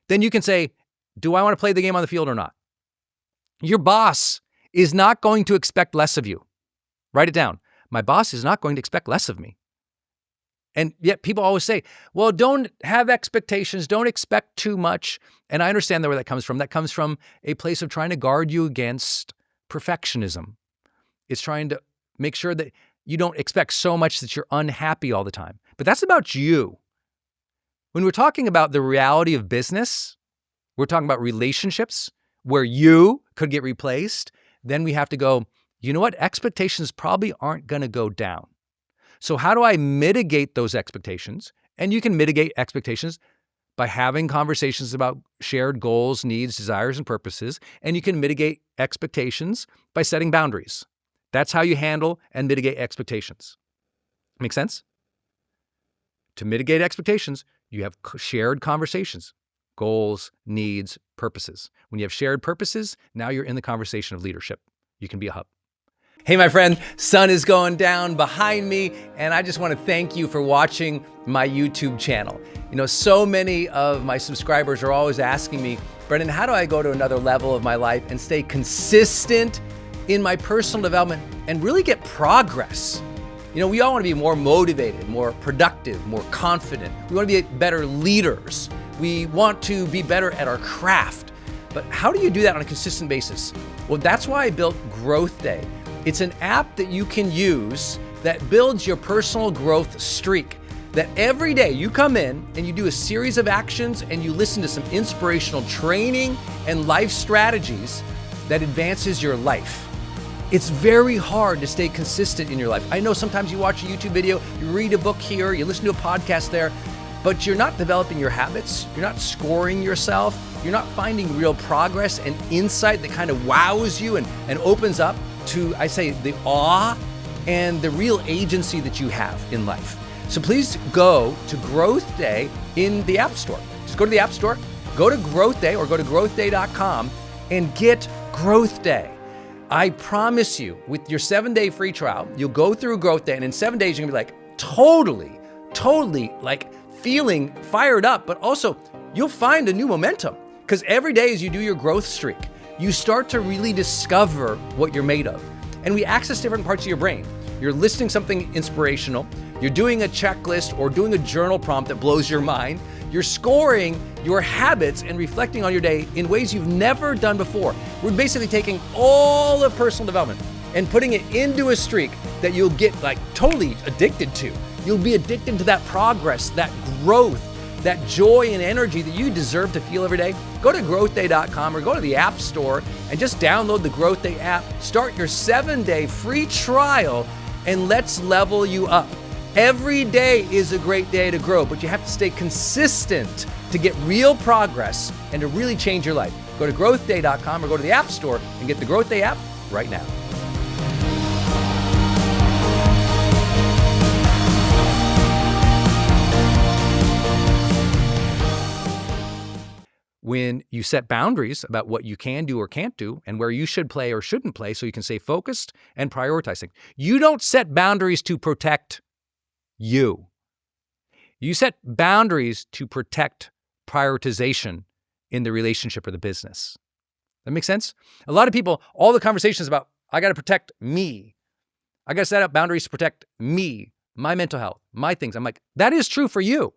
then you can say, do I want to play the game on the field or not? Your boss is not going to expect less of you. Write it down. My boss is not going to expect less of me. And yet people always say, well, don't have expectations. Don't expect too much. And I understand where that comes from. That comes from a place of trying to guard you against perfectionism. It's trying to make sure that you don't expect so much that you're unhappy all the time. But that's about you. When we're talking about the reality of business, we're talking about relationships where you could get replaced. Then we have to go, you know what? Expectations probably aren't going to go down. So how do I mitigate those expectations? And you can mitigate expectations by having conversations about shared goals, needs, desires, and purposes. And you can mitigate expectations by setting boundaries. That's how you handle and mitigate expectations. Make sense? To mitigate expectations, you have shared conversations, goals, needs, purposes. When you have shared purposes, now you're in the conversation of leadership. You can be a hub. Hey, my friend, sun is going down behind me, and I just want to thank you for watching my YouTube channel. So many of my subscribers are always asking me, Brendon, how do I go to another level of my life and stay consistent in my personal development and really get progress? We all want to be more motivated, more productive, more confident. We want to be better leaders. We want to be better at our craft. But how do you do that on a consistent basis? Well, that's why I built Growth Day. It's an app that you can use that builds your personal growth streak. That every day you come in and you do a series of actions and you listen to some inspirational training and life strategies that advances your life. It's very hard to stay consistent in your life. I know sometimes you watch a YouTube video, you read a book here, you listen to a podcast there, but you're not developing your habits, you're not scoring yourself, you're not finding real progress and insight that kind of wows you and opens up to, I say, the awe and the real agency that you have in life. So please go to Growth Day in the App Store. Just go to the App Store, go to Growth Day or go to growthday.com and get Growth Day. I promise you, with your 7-day free trial, you'll go through Growth Day, and in 7 days, you're gonna be like totally like feeling fired up, but also you'll find a new momentum. Because every day as you do your growth streak, you start to really discover what you're made of. And we access different parts of your brain. You're listening to something inspirational, you're doing a checklist or doing a journal prompt that blows your mind, you're scoring your habits and reflecting on your day in ways you've never done before. We're basically taking all of personal development and putting it into a streak that you'll get like totally addicted to. You'll be addicted to that progress, that growth, that joy and energy that you deserve to feel every day. Go to growthday.com or go to the App Store and just download the Growth Day app. Start your 7-day free trial and let's level you up. Every day is a great day to grow, but you have to stay consistent to get real progress and to really change your life. Go to growthday.com or go to the App Store and get the Growth Day app right now. When you set boundaries about what you can do or can't do and where you should play or shouldn't play so you can stay focused and prioritize things. You don't set boundaries to protect you. You set boundaries to protect prioritization in the relationship or the business. That makes sense? A lot of people, all the conversations about, I got to protect me. I got to set up boundaries to protect me, my mental health, my things. I'm like, that is true for you.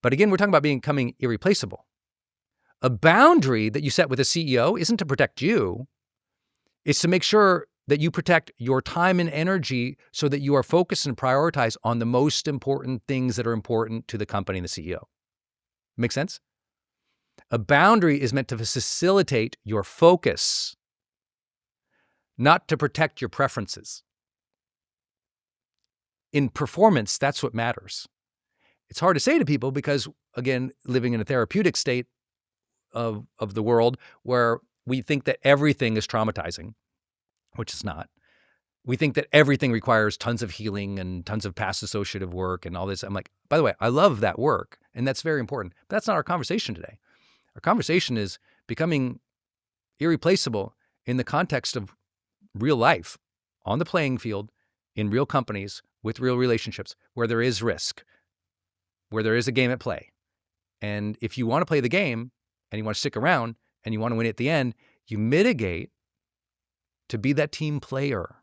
But again, we're talking about becoming irreplaceable. A boundary that you set with a CEO isn't to protect you. It's to make sure that you protect your time and energy so that you are focused and prioritize on the most important things that are important to the company and the CEO. Make sense? A boundary is meant to facilitate your focus, not to protect your preferences. In performance, that's what matters. It's hard to say to people because, again, living in a therapeutic state of the world where we think that everything is traumatizing, which is not. We think that everything requires tons of healing and tons of past associative work and all this. I'm like, by the way, I love that work and that's very important. But that's not our conversation today. Our conversation is becoming irreplaceable in the context of real life, on the playing field, in real companies, with real relationships, where there is risk, where there is a game at play. And if you want to play the game, and you want to stick around, and you want to win at the end, you mitigate to be that team player.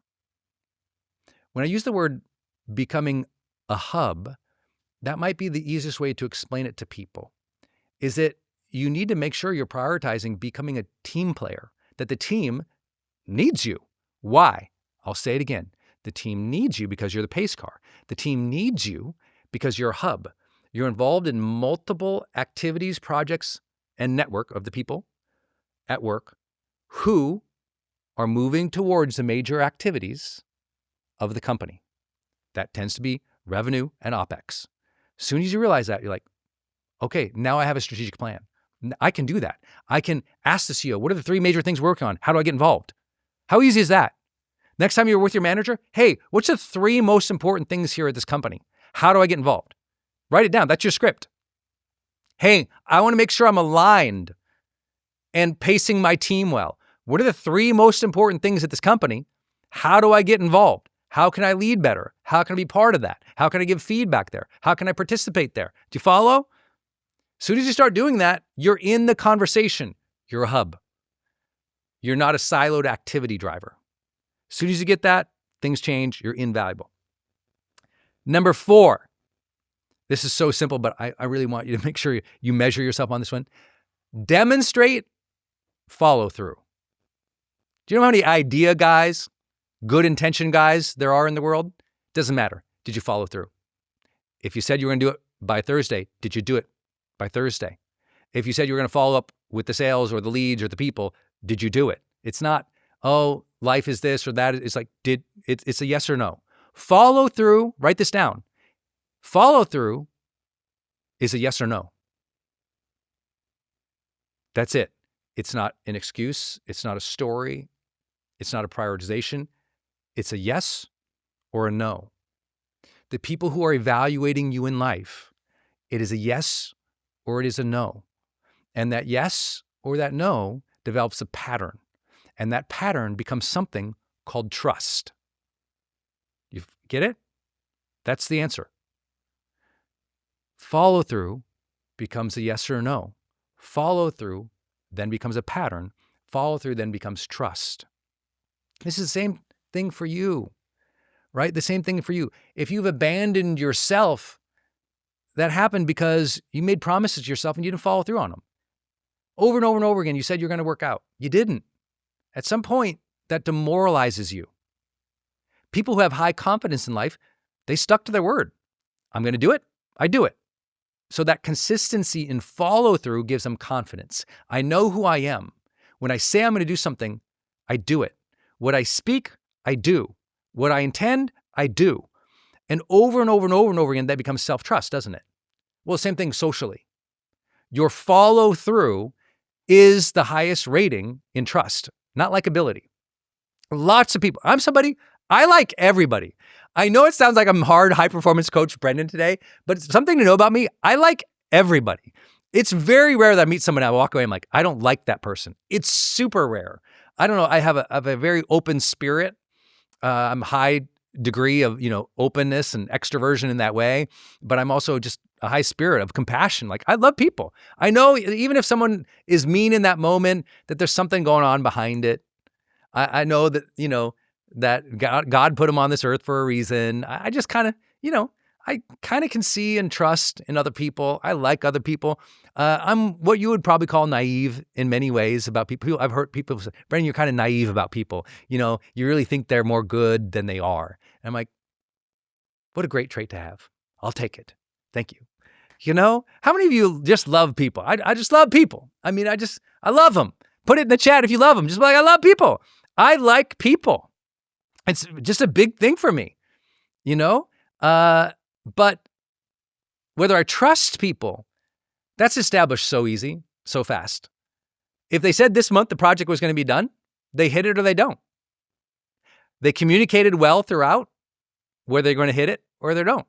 When I use the word becoming a hub, that might be the easiest way to explain it to people, is that you need to make sure you're prioritizing becoming a team player, that the team needs you. Why? I'll say it again. The team needs you because you're the pace car. The team needs you because you're a hub. You're involved in multiple activities, projects, and network of the people at work who are moving towards the major activities of the company. That tends to be revenue and OpEx. As soon as you realize that, you're like, okay, now I have a strategic plan. I can do that. I can ask the CEO, what are the 3 major things we're working on? How do I get involved? How easy is that? Next time you're with your manager, hey, what's the 3 most important things here at this company? How do I get involved? Write it down. That's your script. Hey, I want to make sure I'm aligned and pacing my team well. What are the 3 most important things at this company? How do I get involved? How can I lead better? How can I be part of that? How can I give feedback there? How can I participate there? Do you follow? As soon as you start doing that, you're in the conversation. You're a hub. You're not a siloed activity driver. As soon as you get that, things change. You're invaluable. Number 4. This is so simple, but I really want you to make sure you measure yourself on this one. Demonstrate follow through. Do you know how many idea guys, good intention guys there are in the world? Doesn't matter. Did you follow through? If you said you were going to do it by Thursday, did you do it by Thursday? If you said you were going to follow up with the sales or the leads or the people, did you do it? It's not, oh, life is this or that. It's like, it's a yes or no. Follow through, write this down. Follow through is a yes or no. That's it. It's not an excuse. It's not a story. It's not a prioritization. It's a yes or a no. The people who are evaluating you in life, it is a yes or it is a no. And that yes or that no develops a pattern. And that pattern becomes something called trust. You get it? That's the answer. Follow through becomes a yes or no. Follow through then becomes a pattern. Follow through then becomes trust. This is the same thing for you, right? The same thing for you. If you've abandoned yourself, that happened because you made promises to yourself and you didn't follow through on them. Over and over and over again, you said you're going to work out. You didn't. At some point, that demoralizes you. People who have high confidence in life, they stuck to their word. I'm going to do it. I do it. So that consistency in follow through gives them confidence. I know who I am. When I say I'm going to do something, I do it. What I speak, I do. What I intend, I do. And over and over and over and over again, that becomes self-trust, doesn't it? Well, same thing socially. Your follow through is the highest rating in trust, not likability. Lots of people. I'm somebody, I like everybody. I know it sounds like I'm hard, high-performance coach Brendon today, but it's something to know about me. I like everybody. It's very rare that I meet someone and I walk away and I'm like, I don't like that person. It's super rare. I don't know. I have a very open spirit. I'm high degree of, openness and extroversion in that way, but I'm also just a high spirit of compassion. Like, I love people. I know even if someone is mean in that moment, that there's something going on behind it. I know that, that God put them on this earth for a reason. I just kind of, I kind of can see and trust in other people. I like other people. I'm what you would probably call naive in many ways about people. I've heard people say, Brendon, you're kind of naive about people. You really think they're more good than they are. And I'm like, what a great trait to have. I'll take it. Thank you. How many of you just love people? I just love people. I mean, I love them. Put it in the chat if you love them. Just be like, I love people. I like people. It's just a big thing for me, but whether I trust people, that's established so easy, so fast. If they said this month the project was going to be done, they hit it or they don't. They communicated well throughout, whether they're going to hit it or they don't.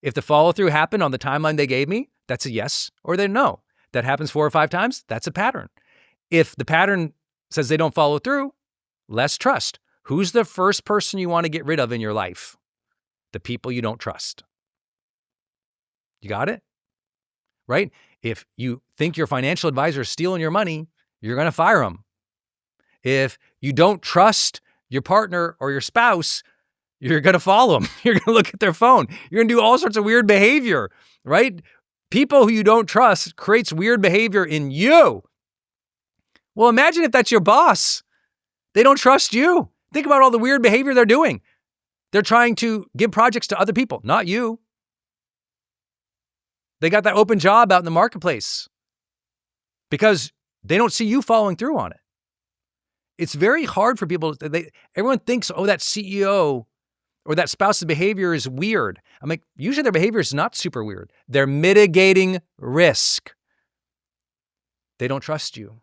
If the follow through happened on the timeline they gave me, that's a yes or they no. That happens 4 or 5 times, that's a pattern. If the pattern says they don't follow through, less trust. Who's the first person you want to get rid of in your life? The people you don't trust. You got it? Right? If you think your financial advisor is stealing your money, you're going to fire them. If you don't trust your partner or your spouse, you're going to follow them. You're going to look at their phone. You're going to do all sorts of weird behavior, right? People who you don't trust creates weird behavior in you. Well, imagine if that's your boss. They don't trust you. Think about all the weird behavior they're doing. They're trying to give projects to other people, not you. They got that open job out in the marketplace because they don't see you following through on it. It's very hard for people. Everyone thinks, that CEO or that spouse's behavior is weird. I'm like, usually their behavior is not super weird. They're mitigating risk. They don't trust you.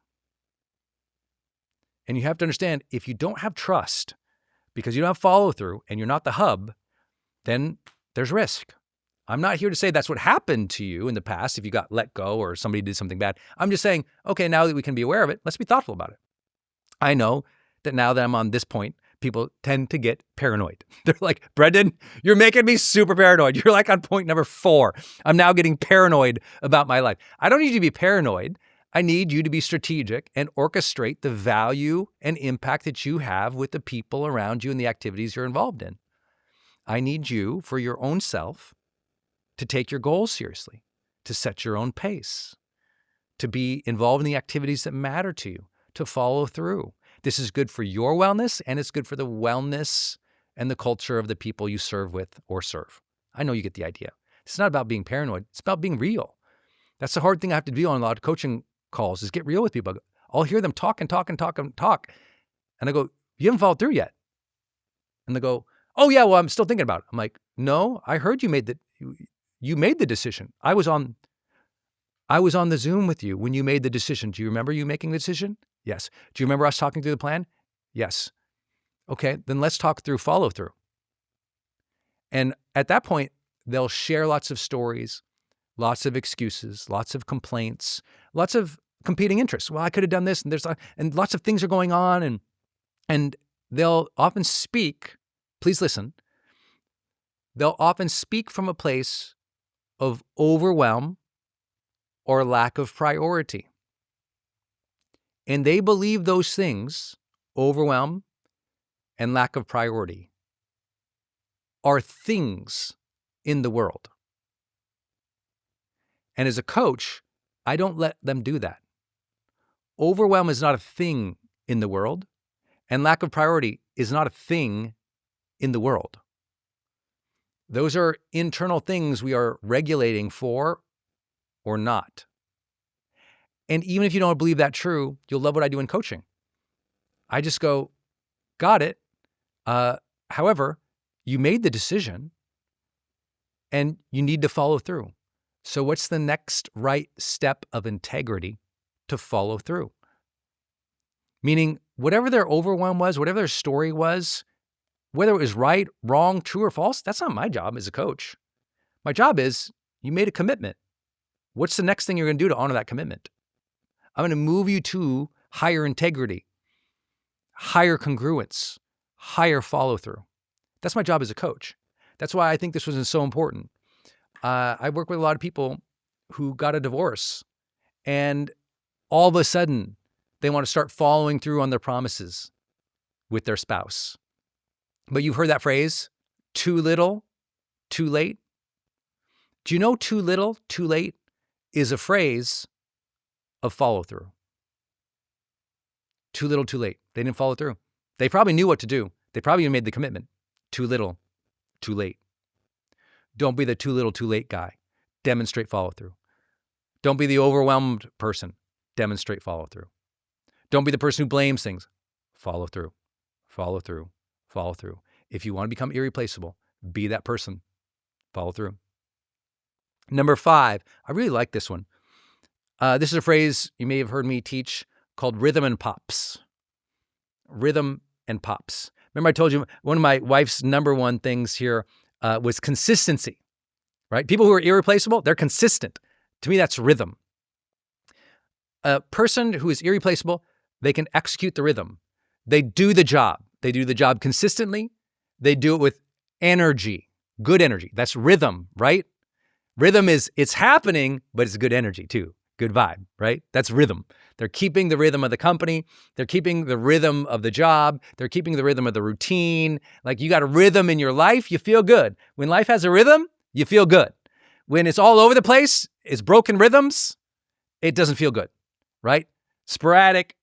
And you have to understand, if you don't have trust because you don't have follow through and you're not the hub, then there's risk. I'm not here to say that's what happened to you in the past if you got let go or somebody did something bad. I'm just saying, okay, now that we can be aware of it, let's be thoughtful about it. I know that now that I'm on this point, people tend to get paranoid. They're like, Brendon, you're making me super paranoid. You're like on point number 4. I'm now getting paranoid about my life. I don't need you to be paranoid. I need you to be strategic and orchestrate the value and impact that you have with the people around you and the activities you're involved in. I need you, for your own self, to take your goals seriously, to set your own pace, to be involved in the activities that matter to you, to follow through. This is good for your wellness, and it's good for the wellness and the culture of the people you serve with or serve. I know you get the idea. It's not about being paranoid. It's about being real. That's the hard thing I have to do on a lot of coaching calls is get real with people. I'll hear them talk and talk and talk and talk. And I go, you haven't followed through yet. And they go, oh yeah, well, I'm still thinking about it. I'm like, no, I heard you made the decision. I was on the Zoom with you when you made the decision. Do you remember you making the decision? Yes. Do you remember us talking through the plan? Yes. Okay, then let's talk through follow through. And at that point, they'll share lots of stories, lots of excuses, lots of complaints, lots of competing interests. Well, I could have done this, and lots of things are going on, and they'll often speak. Please listen. They'll often speak from a place of overwhelm or lack of priority. And they believe those things, overwhelm and lack of priority, are things in the world. And as a coach, I don't let them do that. Overwhelm is not a thing in the world, and lack of priority is not a thing in the world. Those are internal things we are regulating for or not. And even if you don't believe that true, you'll love what I do in coaching. I just go, got it. However, you made the decision and you need to follow through. So what's the next right step of integrity to follow through? Meaning, whatever their overwhelm was, whatever their story was, whether it was right, wrong, true, or false, that's not my job as a coach. My job is, you made a commitment. What's the next thing you're going to do to honor that commitment? I'm going to move you to higher integrity, higher congruence, higher follow-through. That's my job as a coach. That's why I think this was so important. I work with a lot of people who got a divorce, and all of a sudden, they want to start following through on their promises with their spouse. But you've heard that phrase, too little, too late? Do you know too little, too late is a phrase of follow-through? Too little, too late. They didn't follow through. They probably knew what to do. They probably even made the commitment. Too little, too late. Don't be the too little, too late guy. Demonstrate follow-through. Don't be the overwhelmed person. Demonstrate follow-through. Don't be the person who blames things. Follow through, follow through, follow through. If you want to become irreplaceable, be that person. Follow through. Number 5, I really like this one. This is a phrase you may have heard me teach called rhythm and pops. Rhythm and pops. Remember I told you one of my wife's number one things here was consistency, right? People who are irreplaceable, they're consistent. To me, that's rhythm. A person who is irreplaceable, they can execute the rhythm. They do the job. They do the job consistently. They do it with energy, good energy. That's rhythm, right? Rhythm is, it's happening, but it's good energy too. Good vibe, right? That's rhythm. They're keeping the rhythm of the company. They're keeping the rhythm of the job. They're keeping the rhythm of the routine. Like, you got a rhythm in your life, you feel good. When life has a rhythm, you feel good. When it's all over the place, it's broken rhythms, it doesn't feel good, right? Sporadic,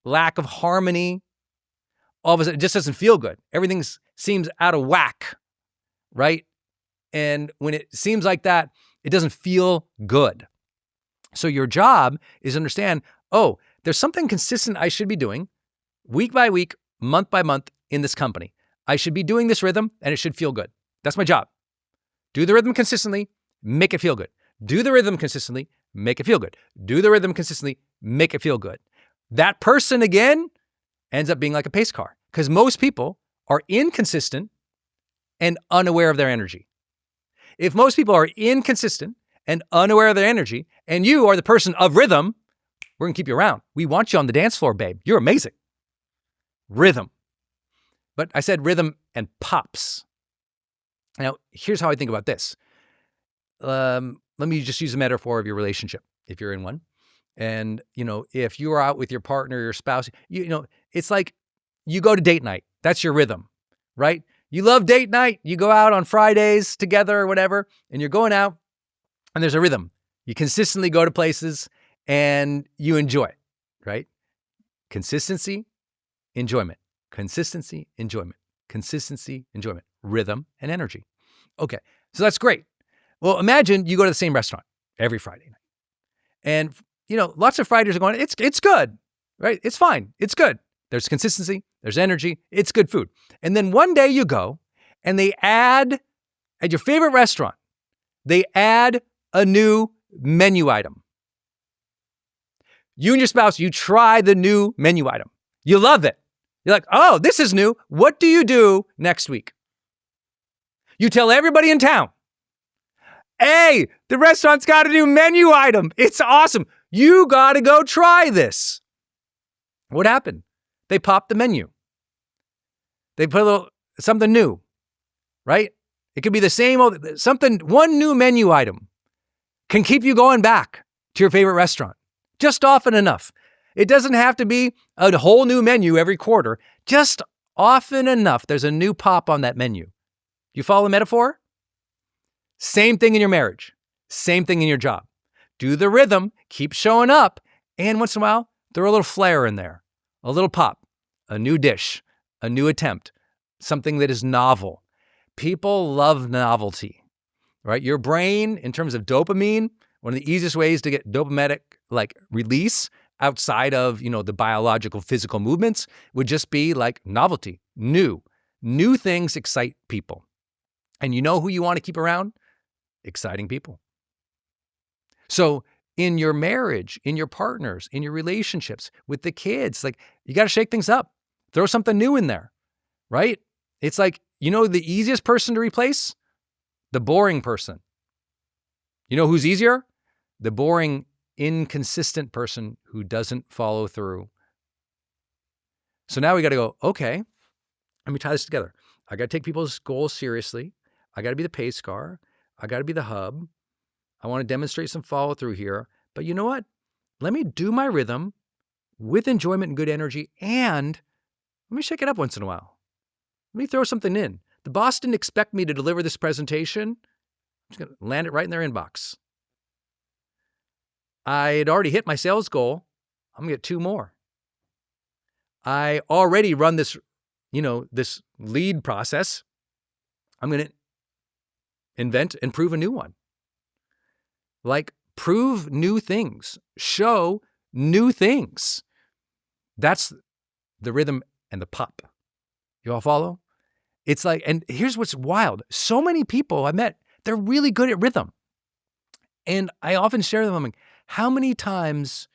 lack of harmony, all of a sudden it just doesn't feel good. Everything seems out of whack, right? And when it seems like that, it doesn't feel good. So your job is to understand, oh, there's something consistent I should be doing week by week, month by month in this company. I should be doing this rhythm and it should feel good. That's my job. Do the rhythm consistently, make it feel good. Do the rhythm consistently, make it feel good. Do the rhythm consistently, make it feel good. That person, again, ends up being like a pace car because most people are inconsistent and unaware of their energy. If most people are inconsistent and unaware of their energy, and you are the person of rhythm, we're going to keep you around. We want you on the dance floor, babe. You're amazing. Rhythm. But I said rhythm and pops. Now, here's how I think about this. Let me just use a metaphor of your relationship, if you're in one. And, if you are out with your partner, your spouse, it's like you go to date night. That's your rhythm, right? You love date night. You go out on Fridays together or whatever, and you're going out, and there's a rhythm. You consistently go to places, and you enjoy, right? Consistency, enjoyment. Consistency, enjoyment. Consistency, enjoyment. Rhythm and energy. Okay, so that's great. Well, imagine you go to the same restaurant every Friday night. And, lots of Fridays are going, it's good, right? It's fine. It's good. There's consistency. There's energy. It's good food. And then one day you go and they add, at your favorite restaurant, they add a new menu item. You and your spouse, you try the new menu item. You love it. You're like, oh, this is new. What do you do next week? You tell everybody in town, hey, the restaurant's got a new menu item. It's awesome. You got to go try this. What happened? They popped the menu. They put something new, right? It could be the same old, one new menu item. can keep you going back to your favorite restaurant just often enough. It doesn't have to be a whole new menu every quarter. Just often enough, there's a new pop on that menu. You follow the metaphor? Same thing in your marriage. Same thing in your job. Do the rhythm, keep showing up, and once in a while, throw a little flair in there, a little pop, a new dish, a new attempt, something that is novel. People love novelty, right? Your brain, in terms of dopamine, one of the easiest ways to get dopamic release outside of, the biological physical movements would just be like novelty, new. New things excite people. And you know who you want to keep around? Exciting people. So in your marriage, in your partners, in your relationships, with the kids, you got to shake things up. Throw something new in there, right? It's the easiest person to replace? The boring person. You know who's easier? The boring, inconsistent person who doesn't follow through. So now we got to go, okay, let me tie this together. I got to take people's goals seriously. I got to be the pace car. I got to be the hub. I want to demonstrate some follow through here. But you know what? Let me do my rhythm with enjoyment and good energy, and let me shake it up once in a while. Let me throw something in. The boss didn't expect me to deliver this presentation. I'm just going to land it right in their inbox. I had already hit my sales goal. I'm going to get 2 more. I already run this, this lead process. I'm going to invent and prove a new one. Prove new things. Show new things. That's the rhythm and the pop. You all follow? It's and here's what's wild. So many people I met, they're really good at rhythm. And I often share them, I'm like, how many times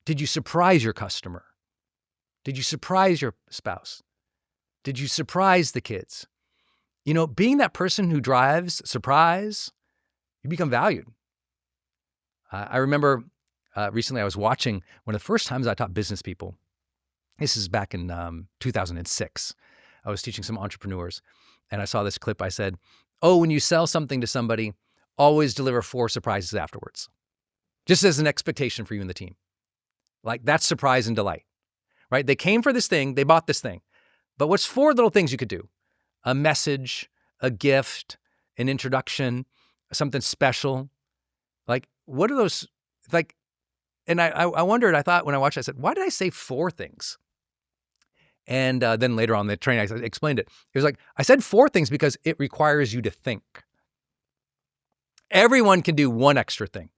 did you surprise your customer? Did you surprise your spouse? Did you surprise the kids? Being that person who drives surprise, you become valued. I remember recently I was watching one of the first times I taught business people. This is back in 2006. I was teaching some entrepreneurs, and I saw this clip. I said, when you sell something to somebody, always deliver 4 surprises afterwards, just as an expectation for you and the team. That's surprise and delight, right? They came for this thing. They bought this thing. But what's 4 little things you could do? A message, a gift, an introduction, something special. What are those? And I wondered, I thought when I watched it, I said, why did I say 4 things? And then later on in the training, I explained it. It was I said 4 things because it requires you to think. Everyone can do 1 extra thing.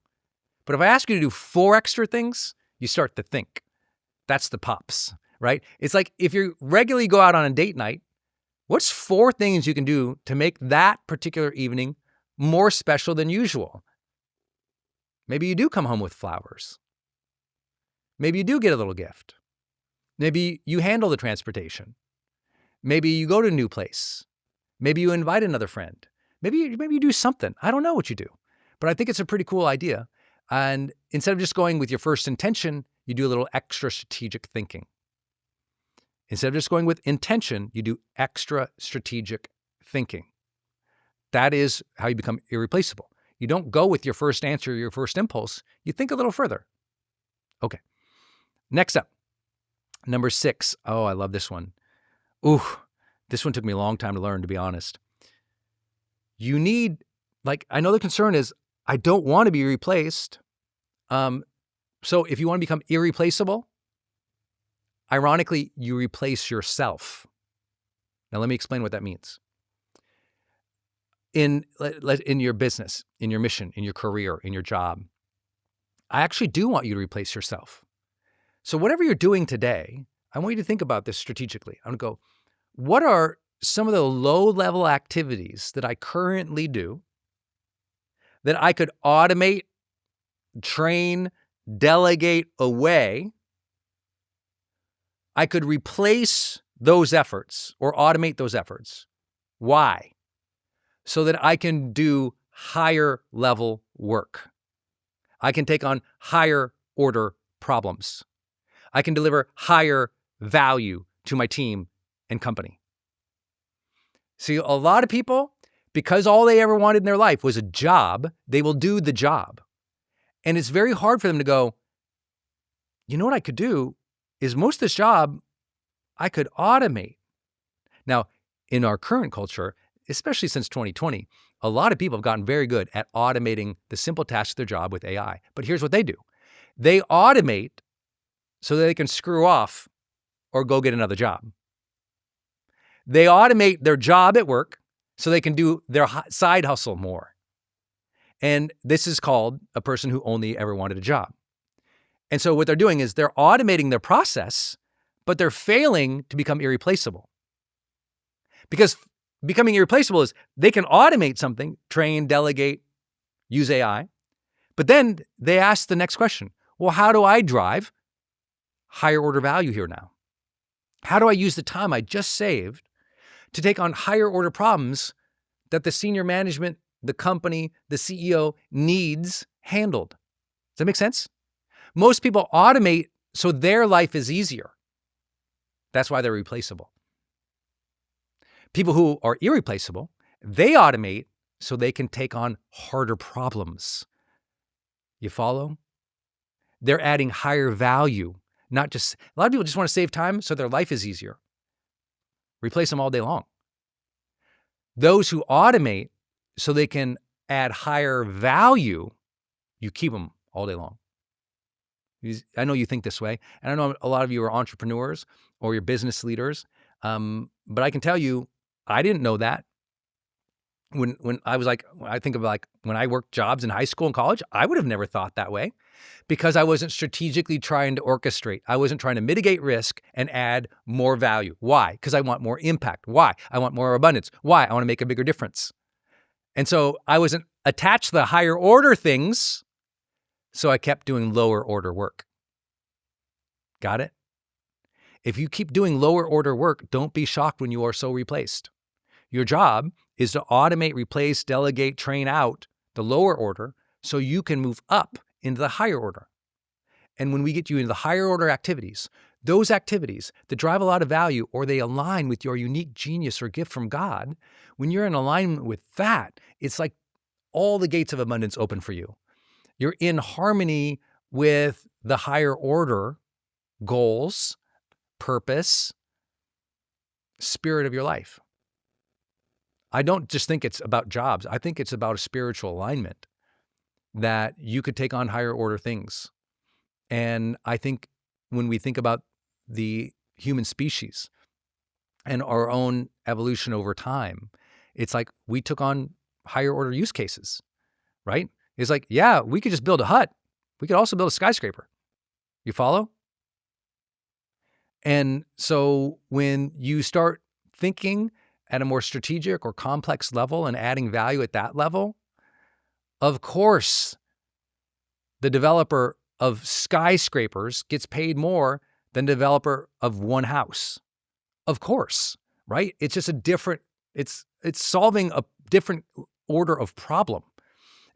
But if I ask you to do 4 extra things, you start to think. That's the pops, right? It's if you regularly go out on a date night, what's 4 things you can do to make that particular evening more special than usual? Maybe you do come home with flowers. Maybe you do get a little gift. Maybe you handle the transportation. Maybe you go to a new place. Maybe you invite another friend. Maybe you do something. I don't know what you do, but I think it's a pretty cool idea. And instead of just going with your first intention, you do a little extra strategic thinking. Instead of just going with intention, you do extra strategic thinking. That is how you become irreplaceable. You don't go with your first answer, your first impulse. You think a little further. Okay. Next up, number 6. Oh, I love this one. Ooh, this one took me a long time to learn, to be honest. You need, I know the concern is, I don't want to be replaced. So if you want to become irreplaceable, ironically, you replace yourself. Now, let me explain what that means. In your business, in your mission, in your career, in your job, I actually do want you to replace yourself. So whatever you're doing today, I want you to think about this strategically. I'm going to go, what are some of the low-level activities that I currently do that I could automate, train, delegate away? I could replace those efforts or automate those efforts. Why? So that I can do higher level work. I can take on higher order problems. I can deliver higher value to my team and company. See, a lot of people, because all they ever wanted in their life was a job, they will do the job. And it's very hard for them to go, you know what I could do is most of this job I could automate. Now, in our current culture, especially since 2020, a lot of people have gotten very good at automating the simple tasks of their job with AI. But here's what they do. They automate so that they can screw off or go get another job. They automate their job at work so they can do their side hustle more. And this is called a person who only ever wanted a job. And so what they're doing is they're automating their process, but they're failing to become irreplaceable. Because becoming irreplaceable is they can automate something, train, delegate, use AI, but then they ask the next question. Well, how do I drive higher order value here now? How do I use the time I just saved to take on higher order problems that the senior management, the company, the CEO needs handled? Does that make sense? Most people automate so their life is easier. That's why they're replaceable. People who are irreplaceable, they automate so they can take on harder problems. You follow? They're adding higher value, not just, a lot of people just want to save time so their life is easier. Replace them all day long. Those who automate so they can add higher value, you keep them all day long. I know you think this way, and I know a lot of you are entrepreneurs or you're business leaders, but I can tell you, I didn't know that. When I was like, I think of like when I worked jobs in high school and college, I would have never thought that way because I wasn't strategically trying to orchestrate. I wasn't trying to mitigate risk and add more value. Why? Because I want more impact. Why? I want more abundance. Why? I want to make a bigger difference. And so I wasn't attached to the higher order things, so I kept doing lower order work. Got it? If you keep doing lower order work, don't be shocked when you are so replaced. Your job is to automate, replace, delegate, train out the lower order so you can move up into the higher order. And when we get you into the higher order activities, those activities that drive a lot of value or they align with your unique genius or gift from God, when you're in alignment with that, it's like all the gates of abundance open for you. You're in harmony with the higher order goals, purpose, spirit of your life. I don't just think it's about jobs. I think it's about a spiritual alignment that you could take on higher order things. And I think when we think about the human species and our own evolution over time, it's like we took on higher order use cases, right? It's like, yeah, we could just build a hut. We could also build a skyscraper. You follow? And so when you start thinking at a more strategic or complex level and adding value at that level, of course, the developer of skyscrapers gets paid more than the developer of one house. Of course, right? It's just a different, it's solving a different order of problem.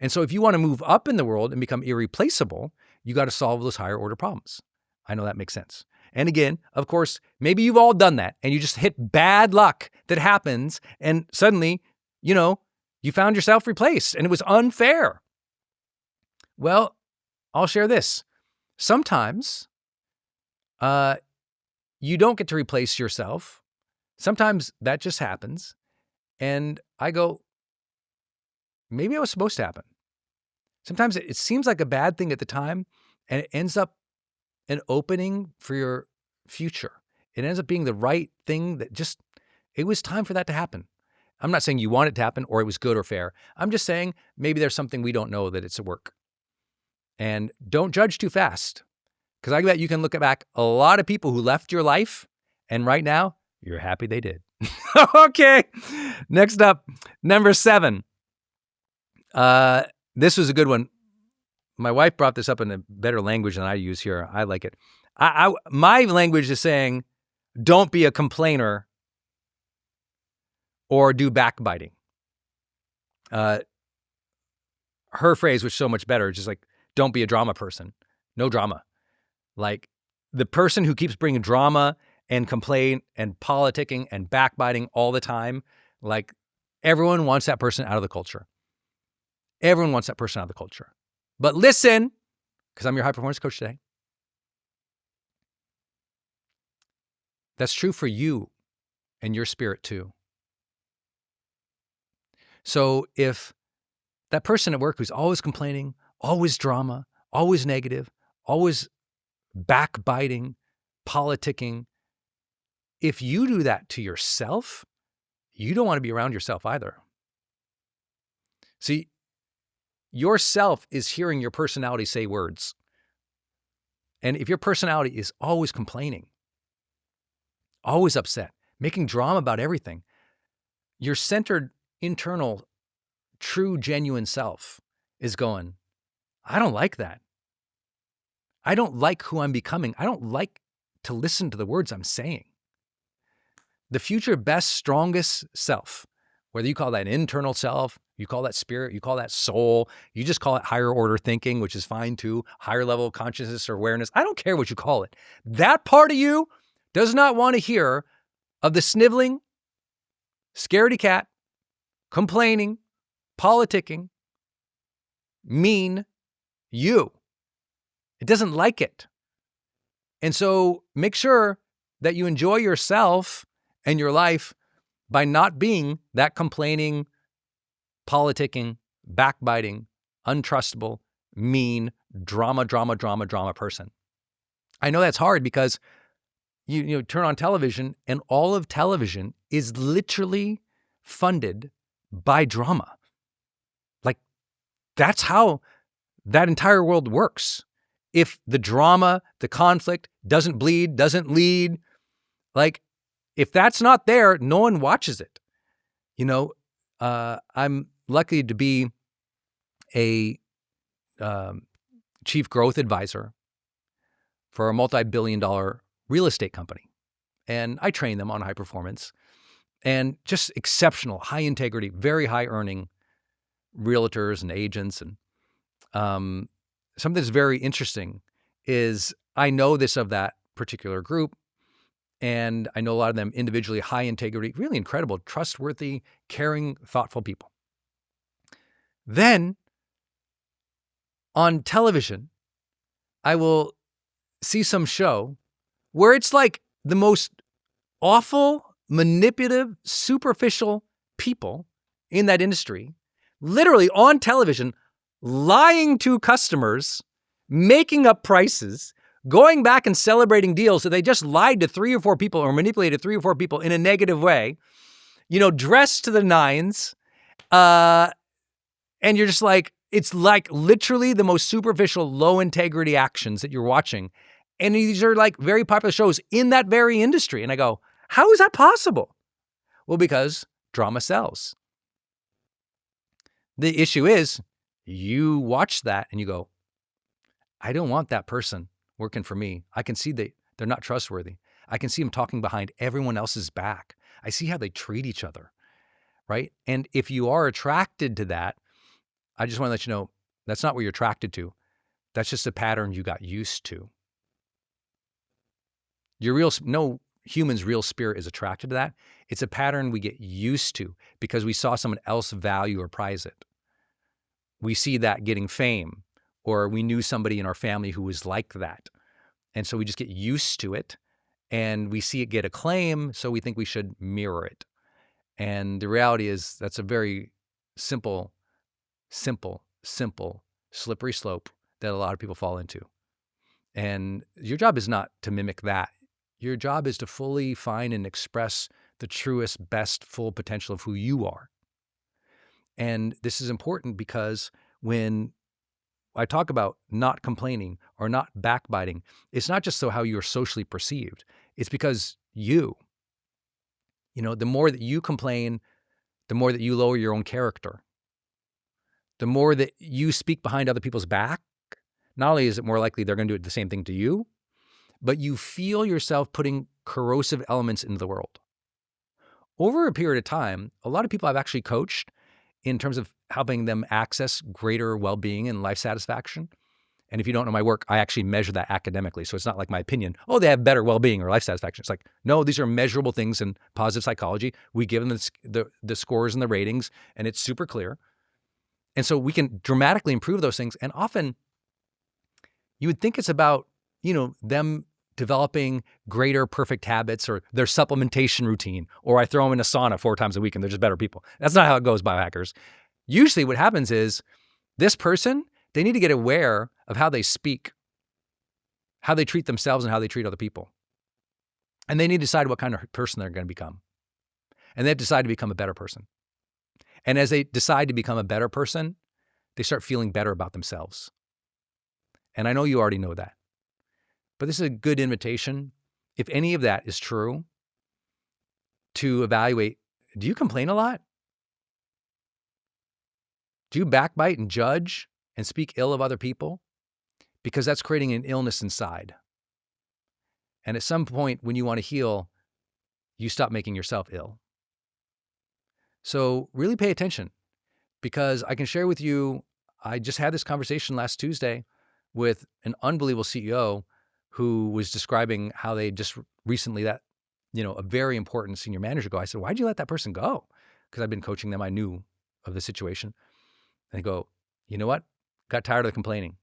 And so if you want to move up in the world and become irreplaceable, you got to solve those higher order problems. I know that makes sense. And again, of course, maybe you've all done that and you just hit bad luck that happens and suddenly, you found yourself replaced and it was unfair. Well, I'll share this. Sometimes you don't get to replace yourself. Sometimes that just happens. And I go, maybe it was supposed to happen. Sometimes it seems like a bad thing at the time and it ends up an opening for your future. It ends up being the right thing that it was time for that to happen. I'm not saying you want it to happen or it was good or fair. I'm just saying maybe there's something we don't know that it's at work. And don't judge too fast because I bet you can look back a lot of people who left your life and right now you're happy they did. Okay. Next up, number 7. This was a good one. My wife brought this up in a better language than I use here. I like it. My language is saying, don't be a complainer or do backbiting. Her phrase was so much better. Just like, don't be a drama person. No drama. Like the person who keeps bringing drama and complaint and politicking and backbiting all the time, like Everyone wants that person out of the culture. Everyone wants that person out of the culture. But listen, because I'm your high performance coach today. That's true for you and your spirit too. So if that person at work who's always complaining, always drama, always negative, always backbiting, politicking, if you do that to yourself, you don't want to be around yourself either. See, yourself is hearing your personality say words. And if your personality is always complaining, always upset, making drama about everything, your centered, internal, true, genuine self is going, I don't like that. I don't like who I'm becoming. I don't like to listen to the words I'm saying. The future best, strongest self, whether you call that internal self, you call that spirit, you call that soul, you just call it higher order thinking, which is fine too, higher level of consciousness or awareness. I don't care what you call it. That part of you does not want to hear of the sniveling, scaredy cat, complaining, politicking, mean you. It doesn't like it. And so make sure that you enjoy yourself and your life by not being that complaining, politicking, backbiting, untrustable, mean, drama person. I know that's hard because you turn on television and all of television is literally funded by drama. Like, that's how that entire world works. If the drama, the conflict doesn't bleed, doesn't lead, like, if that's not there, no one watches it. I'm lucky to be a chief growth advisor for a multi-billion-dollar real estate company. And I train them on high performance and just exceptional, high integrity, very high earning realtors and agents. And something that's very interesting is I know this of that particular group. And I know a lot of them individually, high integrity, really incredible, trustworthy, caring, thoughtful people. Then on television, I will see some show where it's like the most awful, manipulative, superficial people in that industry, literally on television, lying to customers, making up prices, going back and celebrating deals that they just lied to 3 or 4 people or manipulated 3 or 4 people in a negative way, dressed to the nines. And you're just like, it's like literally the most superficial, low integrity actions that you're watching. And these are like very popular shows in that very industry. And I go, how is that possible? Well, because drama sells. The issue is you watch that and you go, I don't want that person working for me. I can see they're not trustworthy. I can see them talking behind everyone else's back. I see how they treat each other, right? And if you are attracted to that, I just want to let you know that's not what you're attracted to. That's just a pattern you got used to. No human's real spirit is attracted to that. It's a pattern we get used to because we saw someone else value or prize it. We see that getting fame, or we knew somebody in our family who was like that. And so we just get used to it and we see it get acclaim, so we think we should mirror it. And the reality is that's a very simple, slippery slope that a lot of people fall into. And your job is not to mimic that. Your job is to fully find and express the truest, best, full potential of who you are. And this is important because when I talk about not complaining or not backbiting, it's not just so how you're socially perceived. It's because the more that you complain, the more that you lower your own character. The more that you speak behind other people's back, not only is it more likely they're going to do the same thing to you, but you feel yourself putting corrosive elements into the world. Over a period of time, a lot of people I've actually coached in terms of helping them access greater well-being and life satisfaction. And if you don't know my work, I actually measure that academically. So it's not like my opinion, oh, they have better well-being or life satisfaction. It's like, no, these are measurable things in positive psychology. We give them the scores and the ratings, and it's super clear. And so we can dramatically improve those things. And often you would think it's about, them developing greater perfect habits or their supplementation routine, or I throw them in a sauna 4 times a week and they're just better people. That's not how it goes, biohackers. Usually what happens is this person, they need to get aware of how they speak, how they treat themselves and how they treat other people. And they need to decide what kind of person they're going to become. And they decide to become a better person. And as they decide to become a better person, they start feeling better about themselves. And I know you already know that. But this is a good invitation, if any of that is true, to evaluate, do you complain a lot? Do you backbite and judge and speak ill of other people? Because that's creating an illness inside. And at some point when you want to heal, you stop making yourself ill. So really pay attention, because I can share with you, I just had this conversation last Tuesday with an unbelievable CEO who was describing how they just recently let, a very important senior manager go. I said, why'd you let that person go? Because I've been coaching them. I knew of the situation. And they go, you know what? Got tired of the complaining.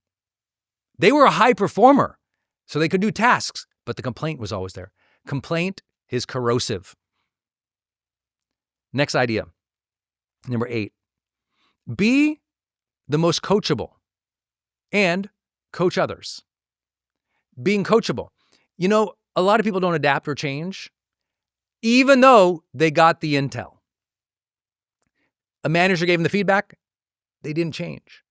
They were a high performer, so they could do tasks, but the complaint was always there. Complaint is corrosive. Next idea, number 8, be the most coachable and coach others. Being coachable. A lot of people don't adapt or change, even though they got the intel. A manager gave them the feedback, they didn't change.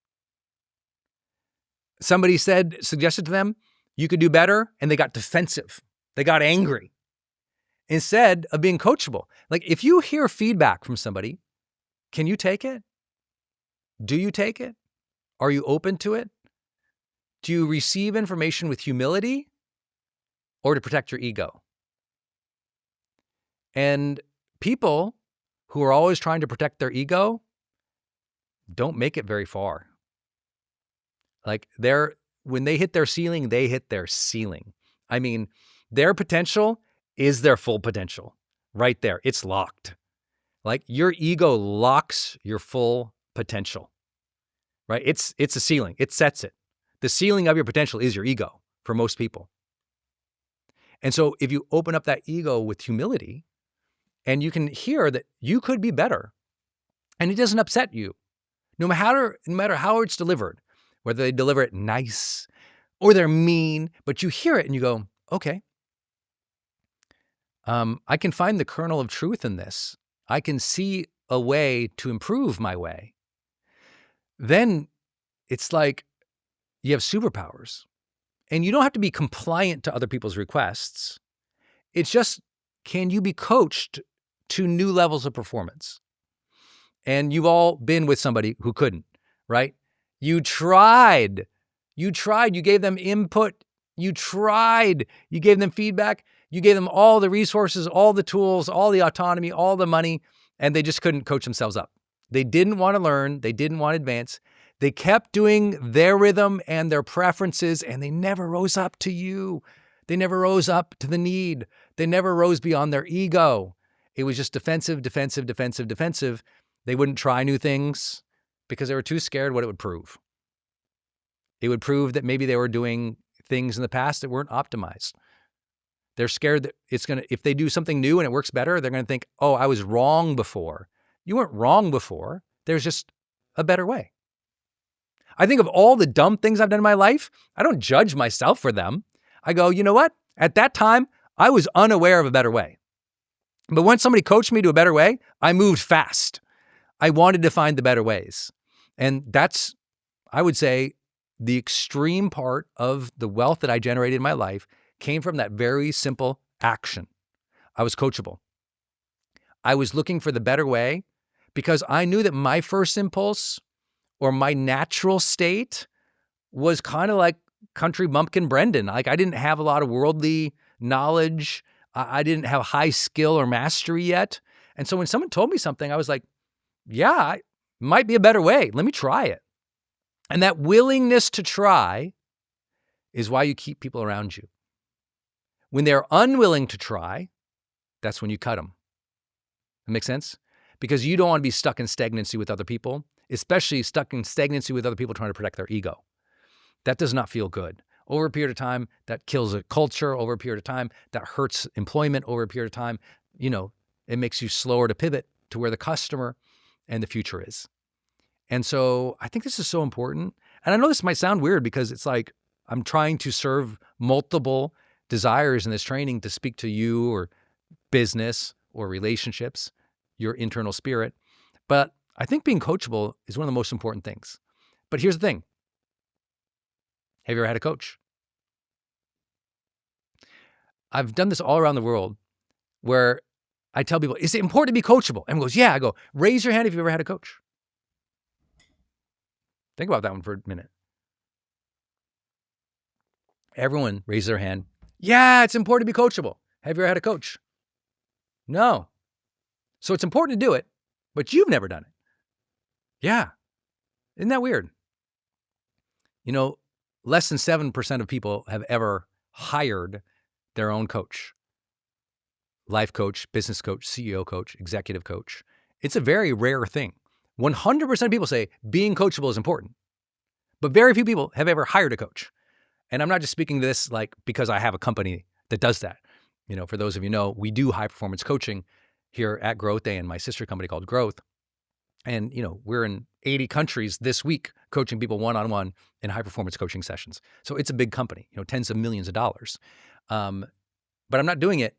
Somebody suggested to them, you could do better, and they got defensive. They got angry. Instead of being coachable. Like if you hear feedback from somebody, can you take it? Do you take it? Are you open to it? Do you receive information with humility or to protect your ego? And people who are always trying to protect their ego don't make it very far. Like when they hit their ceiling, they hit their ceiling. I mean, their potential is their full potential right there. It's locked. Like your ego locks your full potential, right? It's a ceiling. It sets it. The ceiling of your potential is your ego for most people. And so if you open up that ego with humility and you can hear that you could be better and it doesn't upset you, no matter how it's delivered, whether they deliver it nice or they're mean, but you hear it and you go, okay, I can find the kernel of truth in this. I can see a way to improve my way. Then it's like you have superpowers. And you don't have to be compliant to other people's requests. It's just, can you be coached to new levels of performance? And you've all been with somebody who couldn't, right? You tried, you gave them input, you gave them feedback, you gave them all the resources, all the tools, all the autonomy, all the money, and they just couldn't coach themselves up. They didn't want to learn, they didn't want to advance. They kept doing their rhythm and their preferences, and they never rose up to you. They never rose up to the need. They never rose beyond their ego. It was just defensive. They wouldn't try new things because they were too scared what it would prove. It would prove that maybe they were doing things in the past that weren't optimized. They're scared that if they do something new and it works better, they're going to think, oh, I was wrong before. You weren't wrong before. There's just a better way. I think of all the dumb things I've done in my life, I don't judge myself for them. I go, you know what? At that time, I was unaware of a better way. But when somebody coached me to a better way, I moved fast. I wanted to find the better ways. And that's, I would say, the extreme part of the wealth that I generated in my life came from that very simple action. I was coachable. I was looking for the better way because I knew that my first impulse or my natural state was kind of like country bumpkin Brendon. Like I didn't have a lot of worldly knowledge. I didn't have high skill or mastery yet. And so when someone told me something, I was like, yeah, it might be a better way. Let me try it. And that willingness to try is why you keep people around you. When they're unwilling to try, that's when you cut them. That makes sense? Because you don't want to be stuck in stagnancy with other people, especially stuck in stagnancy with other people trying to protect their ego. That does not feel good. Over a period of time, that kills a culture. Over a period of time, that hurts employment. Over a period of time, it makes you slower to pivot to where the customer and the future is. And so I think this is so important. And I know this might sound weird because it's like I'm trying to serve multiple desires in this training to speak to you or business or relationships, your internal spirit. But I think being coachable is one of the most important things. But here's the thing. Have you ever had a coach? I've done this all around the world where I tell people, is it important to be coachable? Everyone goes, yeah. I go, raise your hand if you've ever had a coach. Think about that one for a minute. Everyone raises their hand. Yeah, it's important to be coachable. Have you ever had a coach? No. So it's important to do it, but you've never done it. Yeah. Isn't that weird? Less than 7% of people have ever hired their own coach. Life coach, business coach, CEO coach, executive coach. It's a very rare thing. 100% of people say being coachable is important, but very few people have ever hired a coach. And I'm not just speaking this because I have a company that does that. For those of you know, we do high performance coaching here at Growth Day and my sister company called Growth. And, we're in 80 countries this week coaching people one-on-one in high performance coaching sessions. So it's a big company, tens of millions of dollars. But I'm not doing it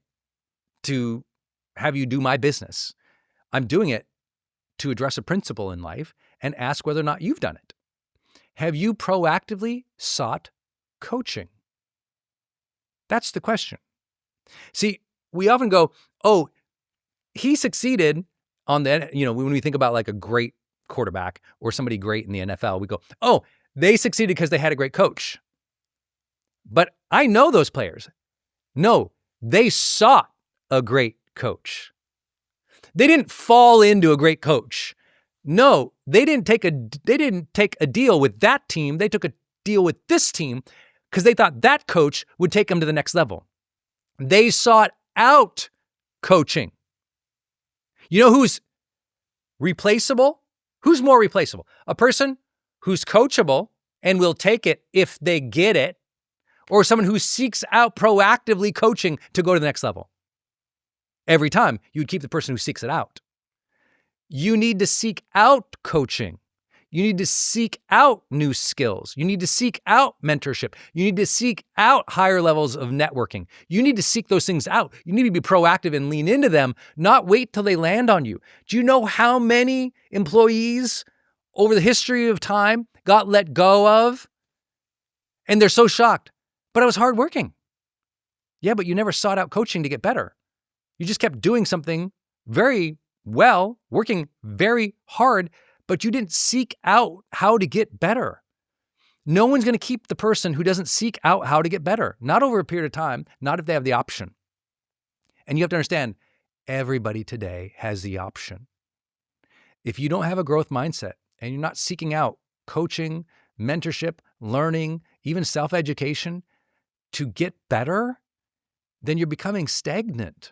to have you do my business. I'm doing it to address a principle in life and ask whether or not you've done it. Have you proactively sought coaching? That's the question. See, we often go, oh, he succeeded on the, when we think about like a great quarterback or somebody great in the NFL, we go, oh, they succeeded because they had a great coach. But I know those players. No, they sought a great coach. They didn't fall into a great coach. No, they didn't take a deal with that team. They took a deal with this team because they thought that coach would take them to the next level. They sought out coaching. You know who's replaceable? Who's more replaceable? A person who's coachable and will take it if they get it, or someone who seeks out proactively coaching to go to the next level. Every time, you'd keep the person who seeks it out. You need to seek out coaching. You need to seek out new skills. You need to seek out mentorship. You need to seek out higher levels of networking. You need to seek those things out. You need to be proactive and lean into them, not wait till they land on you. Do you know how many employees over the history of time got let go of? And they're so shocked. But I was hardworking. Yeah, but you never sought out coaching to get better. You just kept doing something very well, working very hard, but you didn't seek out how to get better. No one's going to keep the person who doesn't seek out how to get better, not over a period of time, not if they have the option. And you have to understand, everybody today has the option. If you don't have a growth mindset and you're not seeking out coaching, mentorship, learning, even self-education to get better, then you're becoming stagnant.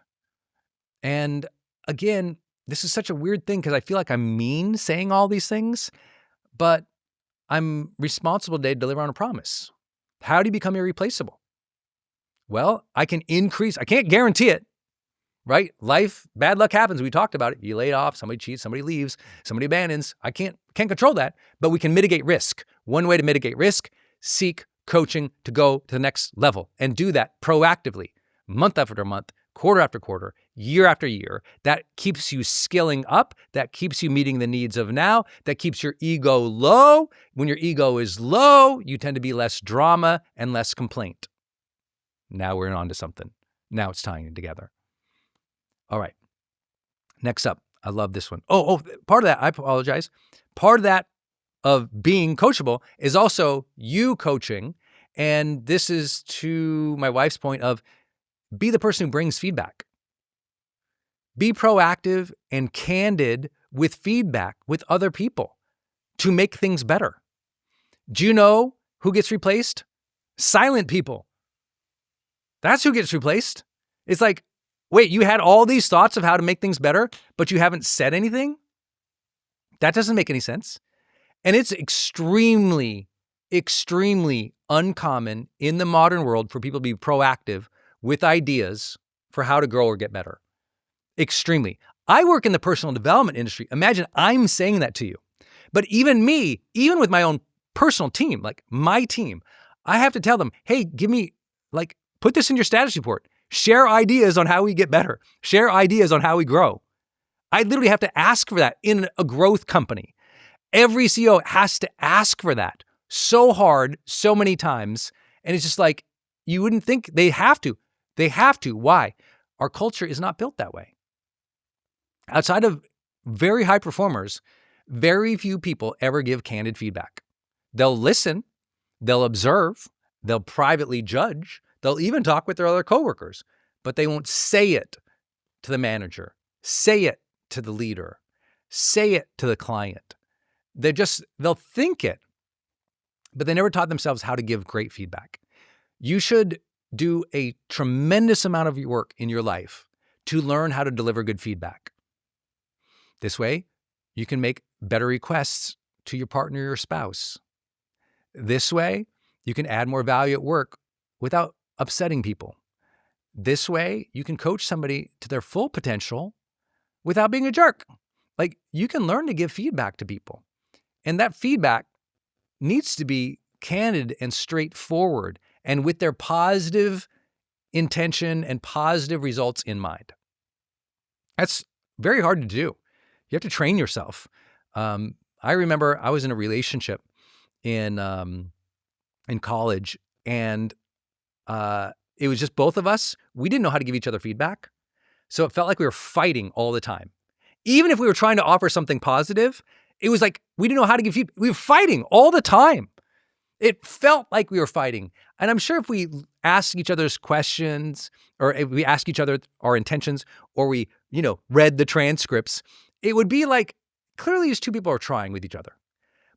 And again, this is such a weird thing because I feel like I'm mean saying all these things, but I'm responsible today to deliver on a promise. How do you become irreplaceable? Well, I can't guarantee it, right? Life, bad luck happens. We talked about it. You laid off, somebody cheats, somebody leaves, somebody abandons. I can't control that, but we can mitigate risk. One way to mitigate risk, seek coaching to go to the next level and do that proactively, month after month, quarter after quarter, year after year. That keeps you skilling up. That keeps you meeting the needs of now. That keeps your ego low. When your ego is low, you tend to be less drama and less complaint. Now we're on to something. Now it's tying it together. All right. Next up, I love this one. Part of that, I apologize. Part of that of being coachable is also you coaching. And this is to my wife's point of be the person who brings feedback. Be proactive and candid with feedback with other people to make things better. Do you know who gets replaced? Silent people. That's who gets replaced. It's like, wait, you had all these thoughts of how to make things better, but you haven't said anything? That doesn't make any sense. And it's extremely, extremely uncommon in the modern world for people to be proactive with ideas for how to grow or get better. Extremely. I work in the personal development industry. Imagine I'm saying that to you. But even me, even with my own personal team, like my team, I have to tell them, hey, give me, like, put this in your status report. Share ideas on how we get better. Share ideas on how we grow. I literally have to ask for that in a growth company. Every CEO has to ask for that so hard, so many times. And it's just like, you wouldn't think they have to. They have to. Why? Our culture is not built that way. Outside of very high performers, very few people ever give candid feedback. They'll listen, they'll observe, they'll privately judge, they'll even talk with their other coworkers, but they won't say it to the manager, say it to the leader, say it to the client. They'll think it, but they never taught themselves how to give great feedback. You should do a tremendous amount of work in your life to learn how to deliver good feedback. This way, you can make better requests to your partner or your spouse. This way, you can add more value at work without upsetting people. This way, you can coach somebody to their full potential without being a jerk. Like, you can learn to give feedback to people. And that feedback needs to be candid and straightforward and with their positive intention and positive results in mind. That's very hard to do. You have to train yourself. I remember I was in a relationship in college, and it was just both of us. We didn't know how to give each other feedback. So it felt like we were fighting all the time. Even if we were trying to offer something positive, it was like we didn't know how to give feedback. We were fighting all the time. It felt like we were fighting. And I'm sure if we asked each other's questions, or if we asked each other our intentions, or we, read the transcripts, it would be like, clearly these two people are trying with each other.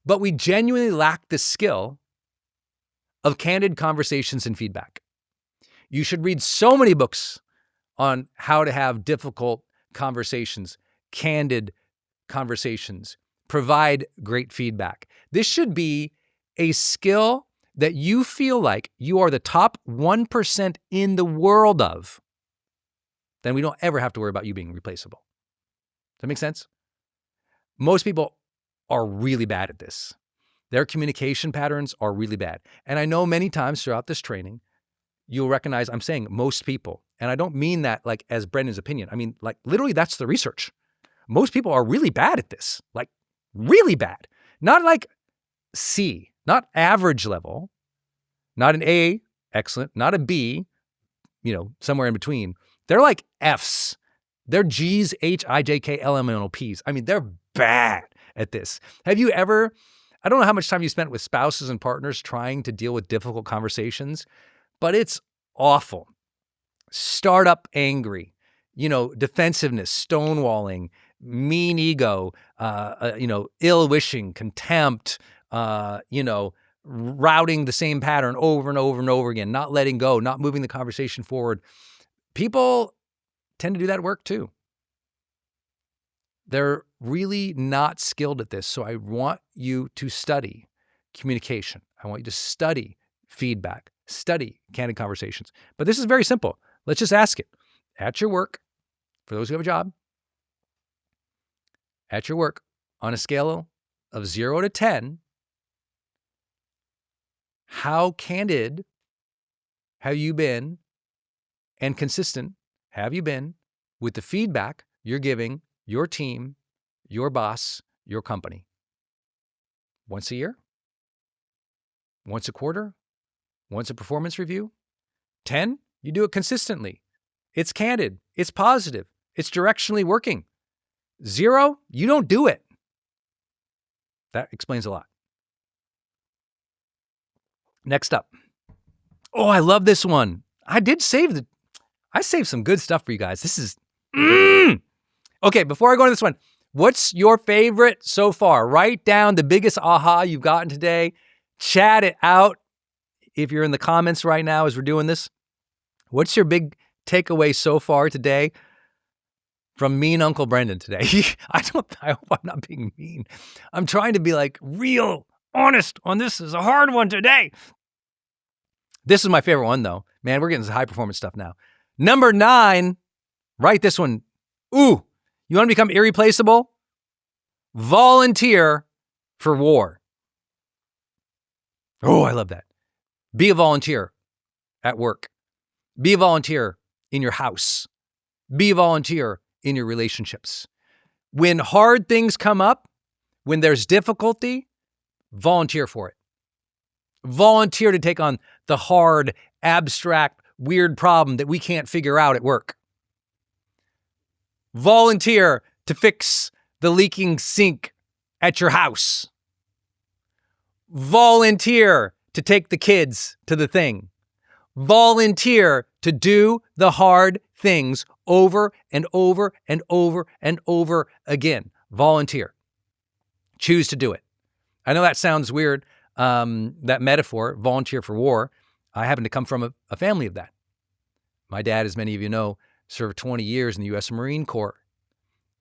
But we genuinely lack the skill of candid conversations and feedback. You should read so many books on how to have difficult conversations, candid conversations, provide great feedback. This should be a skill that you feel like you are the top 1% in the world of. Then we don't ever have to worry about you being replaceable. Does that make sense? Most people are really bad at this. Their communication patterns are really bad. And I know many times throughout this training, you'll recognize I'm saying most people. And I don't mean that like as Brendon's opinion. I mean, like literally that's the research. Most people are really bad at this, like really bad. Not like C, not average level, not an A, excellent, not a B, somewhere in between. They're like Fs. They're Gs, H, I, J, K, L, M, N, O, Ps. I mean, they're bad at this. Have you ever, I don't know how much time you spent with spouses and partners trying to deal with difficult conversations, but it's awful. Startup angry, defensiveness, stonewalling, mean ego, ill-wishing, contempt, routing the same pattern over and over and over again, not letting go, not moving the conversation forward. People tend to do that work too. They're really not skilled at this. So I want you to study communication. I want you to study feedback, study candid conversations. But this is very simple. Let's just ask it. At your work, for those who have a job, at your work, on a scale of 0 to 10, how candid have you been and consistent have you been with the feedback you're giving your team, your boss, your company? Once a year? Once a quarter? Once a performance review? 10, you do it consistently. It's candid. It's positive. It's directionally working. 0, you don't do it. That explains a lot. Next up. Oh, I love this one. I saved some good stuff for you guys. This is, Okay, before I go into this one, what's your favorite so far? Write down the biggest aha you've gotten today. Chat it out. if you're in the comments right now as we're doing this, what's your big takeaway so far today from mean Uncle Brendon today? I hope I'm not being mean. I'm trying to be like real honest on this. Is a hard one today. This is my favorite one though. Man, we're getting some high performance stuff now. Number 9, write this one. Ooh, you want to become irreplaceable? Volunteer for war. Oh, I love that. Be a volunteer at work. Be a volunteer in your house. Be a volunteer in your relationships. When hard things come up, when there's difficulty, volunteer for it. Volunteer to take on the hard, abstract, weird problem that we can't figure out at work. Volunteer to fix the leaking sink at your house. Volunteer to take the kids to the thing. Volunteer to do the hard things over and over and over and over again. Volunteer. Choose to do it. I know that sounds weird, that metaphor, volunteer for war. I happen to come from a family of that. My dad, as many of you know, served 20 years in the U.S. Marine Corps.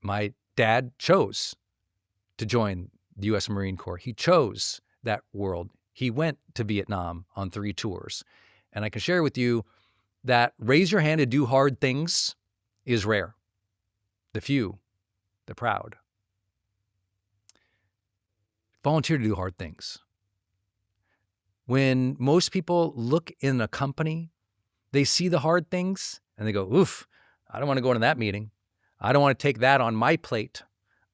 My dad chose to join the U.S. Marine Corps. He chose that world. He went to Vietnam on 3 tours. And I can share with you that raise your hand to do hard things is rare. The few, the proud. Volunteer to do hard things. When most people look in a company, they see the hard things and they go, oof, I don't want to go into that meeting. I don't want to take that on my plate.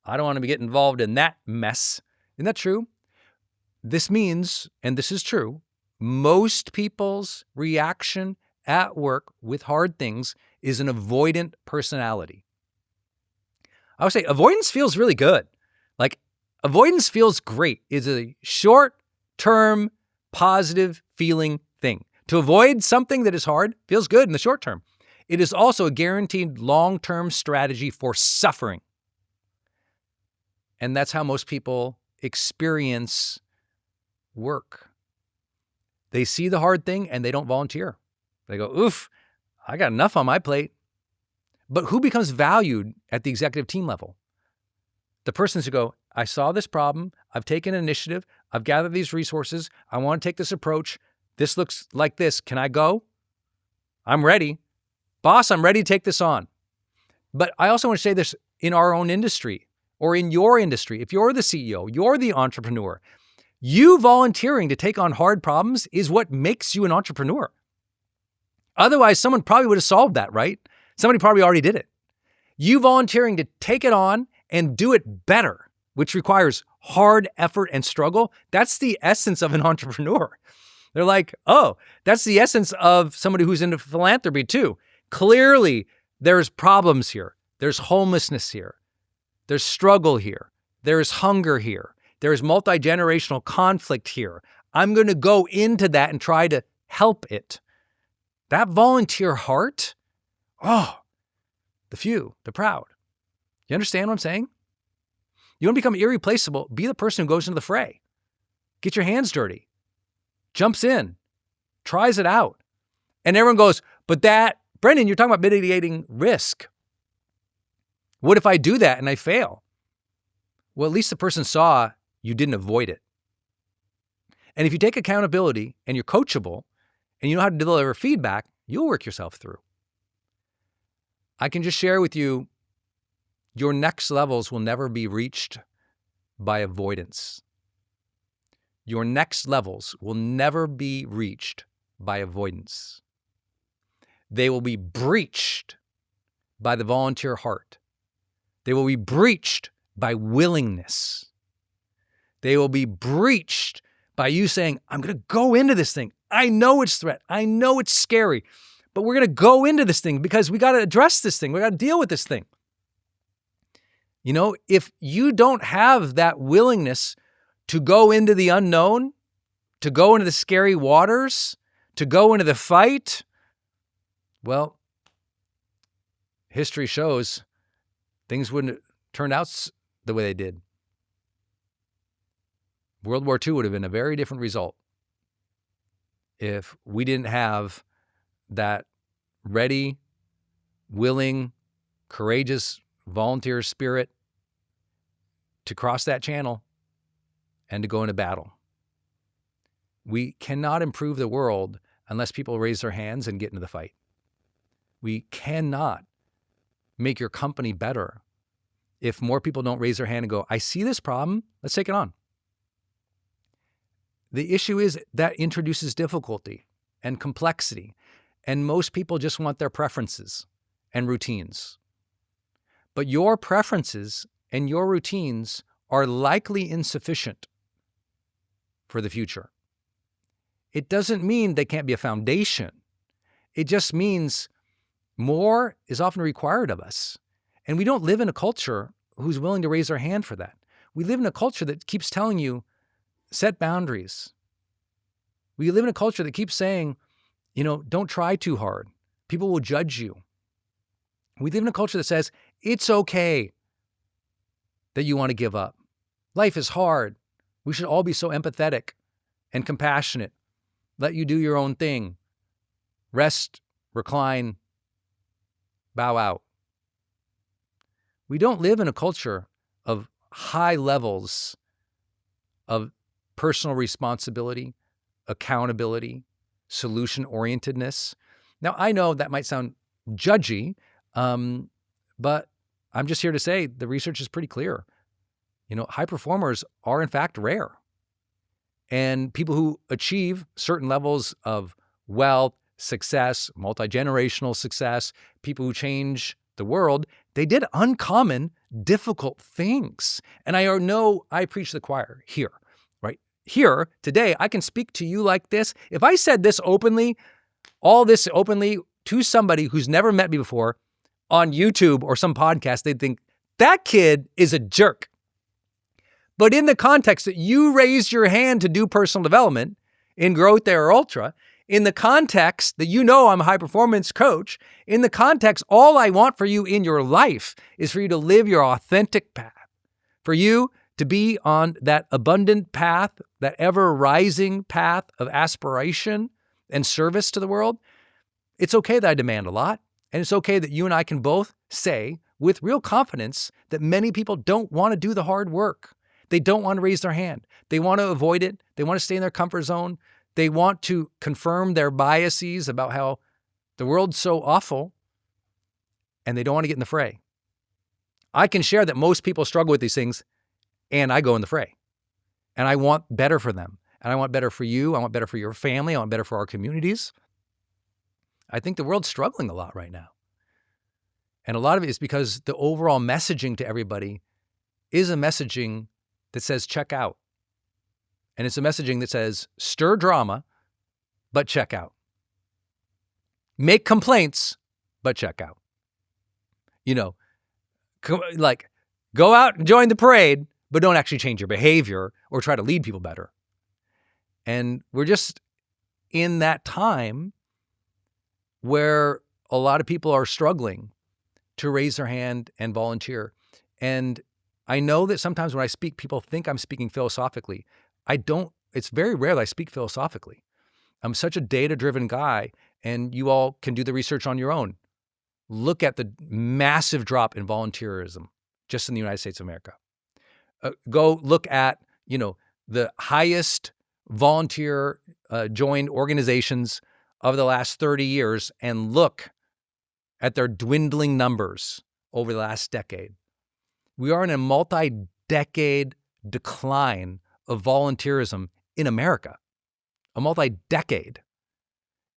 I don't want to get involved in that mess. Isn't that true? This means, and this is true, most people's reaction at work with hard things is an avoidant personality. I would say avoidance feels really good. Like avoidance feels great. It's a short-term positive feeling thing. To avoid something that is hard feels good in the short term. It is also a guaranteed long-term strategy for suffering. And that's how most people experience work. They see the hard thing and they don't volunteer. They go, oof, I got enough on my plate. But who becomes valued at the executive team level? The persons who go, I saw this problem. I've taken initiative. I've gathered these resources. I want to take this approach. This looks like this. Can I go? I'm ready. Boss, I'm ready to take this on. But I also want to say this in our own industry or in your industry. If you're the CEO, you're the entrepreneur, you volunteering to take on hard problems is what makes you an entrepreneur. Otherwise, someone probably would have solved that, right? Somebody probably already did it. You volunteering to take it on and do it better, which requires hard effort and struggle, that's the essence of an entrepreneur. They're like, oh, that's the essence of somebody who's into philanthropy too. Clearly, there's problems here. There's homelessness here. There's struggle here. There's hunger here. There's multi-generational conflict here. I'm going to go into that and try to help it. That volunteer heart, oh, the few, the proud. You understand what I'm saying? You want to become irreplaceable, be the person who goes into the fray. Get your hands dirty. Jumps in. Tries it out. And everyone goes, but that, Brendon, you're talking about mitigating risk. What if I do that and I fail? Well, at least the person saw you didn't avoid it. And if you take accountability and you're coachable and you know how to deliver feedback, you'll work yourself through. I can just share with you, your next levels will never be reached by avoidance. Your next levels will never be reached by avoidance. They will be breached by the volunteer heart. They will be breached by willingness. They will be breached by you saying, I'm going to go into this thing. I know it's threat. I know it's scary, but we're going to go into this thing because we got to address this thing. We got to deal with this thing. You know, if you don't have that willingness to go into the unknown, to go into the scary waters, to go into the fight, well, history shows things wouldn't turn out the way they did. World War II would have been a very different result if we didn't have that ready, willing, courageous volunteer spirit to cross that channel and to go into battle. We cannot improve the world unless people raise their hands and get into the fight. We cannot make your company better if more people don't raise their hand and go, I see this problem, let's take it on. The issue is that introduces difficulty and complexity, and most people just want their preferences and routines. But your preferences and your routines are likely insufficient for the future. It doesn't mean they can't be a foundation. It just means more is often required of us. And we don't live in a culture who's willing to raise their hand for that. We live in a culture that keeps telling you, set boundaries. We live in a culture that keeps saying, don't try too hard. People will judge you. We live in a culture that says, it's okay that you want to give up. Life is hard. We should all be so empathetic and compassionate. Let you do your own thing. Rest, recline, bow out. We don't live in a culture of high levels of personal responsibility, accountability, solution-orientedness. Now, I know that might sound judgy, but I'm just here to say the research is pretty clear. High performers are in fact rare. And people who achieve certain levels of wealth, success, multi-generational success, people who change the world, they did uncommon, difficult things. And I know I preach to the choir here, right? Here, today, I can speak to you like this. If I said this openly, all this openly to somebody who's never met me before on YouTube or some podcast, they'd think, that kid is a jerk. But in the context that you raised your hand to do personal development in Growth There or Ultra, in the context that I'm a high performance coach, in the context, all I want for you in your life is for you to live your authentic path, for you to be on that abundant path, that ever rising path of aspiration and service to the world. It's okay that I demand a lot. And it's okay that you and I can both say with real confidence that many people don't want to do the hard work. They don't want to raise their hand. They want to avoid it. They want to stay in their comfort zone. They want to confirm their biases about how the world's so awful, and they don't want to get in the fray. I can share that most people struggle with these things, and I go in the fray. And I want better for them. And I want better for you. I want better for your family. I want better for our communities. I think the world's struggling a lot right now. And a lot of it is because the overall messaging to everybody is a messaging that says check out. And it's a messaging that says stir drama, but check out. Make complaints, but check out. Go out and join the parade, but don't actually change your behavior or try to lead people better. And we're just in that time where a lot of people are struggling to raise their hand and volunteer. And I know that sometimes when I speak, people think I'm speaking philosophically. I don't. It's very rare that I speak philosophically. I'm such a data-driven guy, and you all can do the research on your own. Look at the massive drop in volunteerism just in the United States of America. Go look at, the highest volunteer joined organizations of the last 30 years and look at their dwindling numbers over the last decade. We are in a multi-decade decline of volunteerism in America, a multi-decade.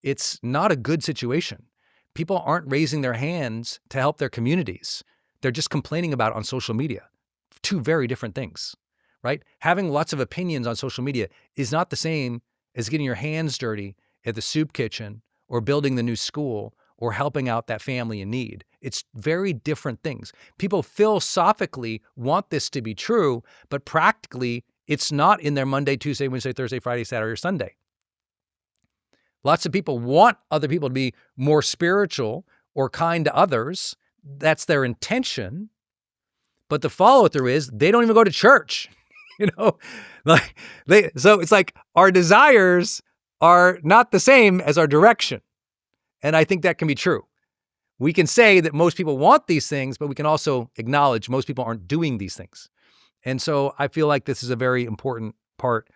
It's not a good situation. People aren't raising their hands to help their communities. They're just complaining about it on social media. Two very different things, right? Having lots of opinions on social media is not the same as getting your hands dirty at the soup kitchen or building the new school or helping out that family in need. It's very different things. People philosophically want this to be true, but practically it's not in their Monday, Tuesday, Wednesday, Thursday, Friday, Saturday, or Sunday. Lots of people want other people to be more spiritual or kind to others. That's their intention. But the follow-through is they don't even go to church. So it's like our desires are not the same as our direction. And I think that can be true. We can say that most people want these things, but we can also acknowledge most people aren't doing these things. And so I feel like this is a very important part.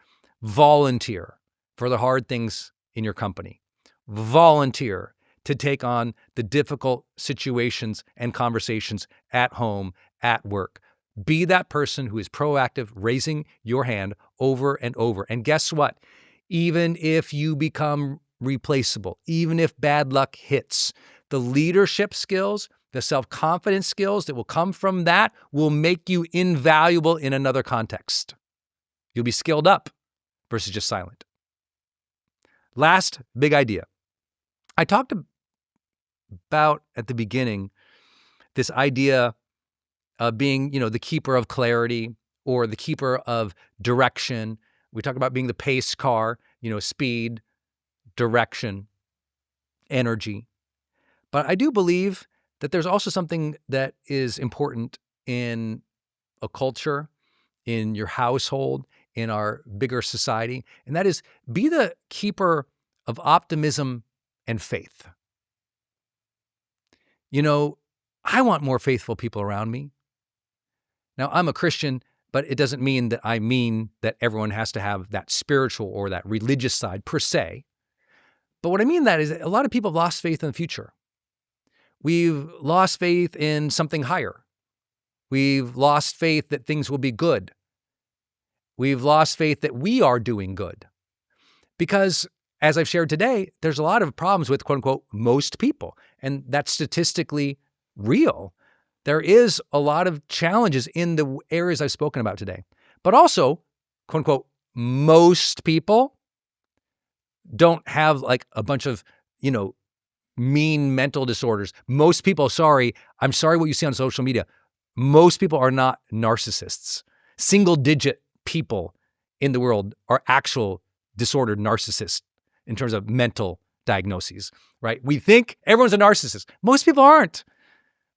Volunteer for the hard things in your company. Volunteer to take on the difficult situations and conversations at home, at work. Be that person who is proactive, raising your hand over and over. And guess what? Even if you become replaceable, even if bad luck hits, the leadership skills, the self-confidence skills that will come from that will make you invaluable in another context. You'll be skilled up versus just silent. Last big idea. I talked about at the beginning this idea of being, the keeper of clarity or the keeper of direction. We talk about being the pace car, speed, direction, energy. But I do believe that there's also something that is important in a culture, in your household, in our bigger society, and that is be the keeper of optimism and faith. I want more faithful people around me. Now, I'm a Christian, but it doesn't mean that everyone has to have that spiritual or that religious side per se. But what I mean that is that a lot of people have lost faith in the future. We've lost faith in something higher. We've lost faith that things will be good. We've lost faith that we are doing good. Because, as I've shared today, there's a lot of problems with, quote unquote, most people. And that's statistically real. There is a lot of challenges in the areas I've spoken about today. But also, quote unquote, most people don't have like a bunch of, mean mental disorders. Most people, I'm sorry what you see on social media. Most people are not narcissists. Single-digit people in the world are actual disordered narcissists in terms of mental diagnoses, right? We think everyone's a narcissist. Most people aren't.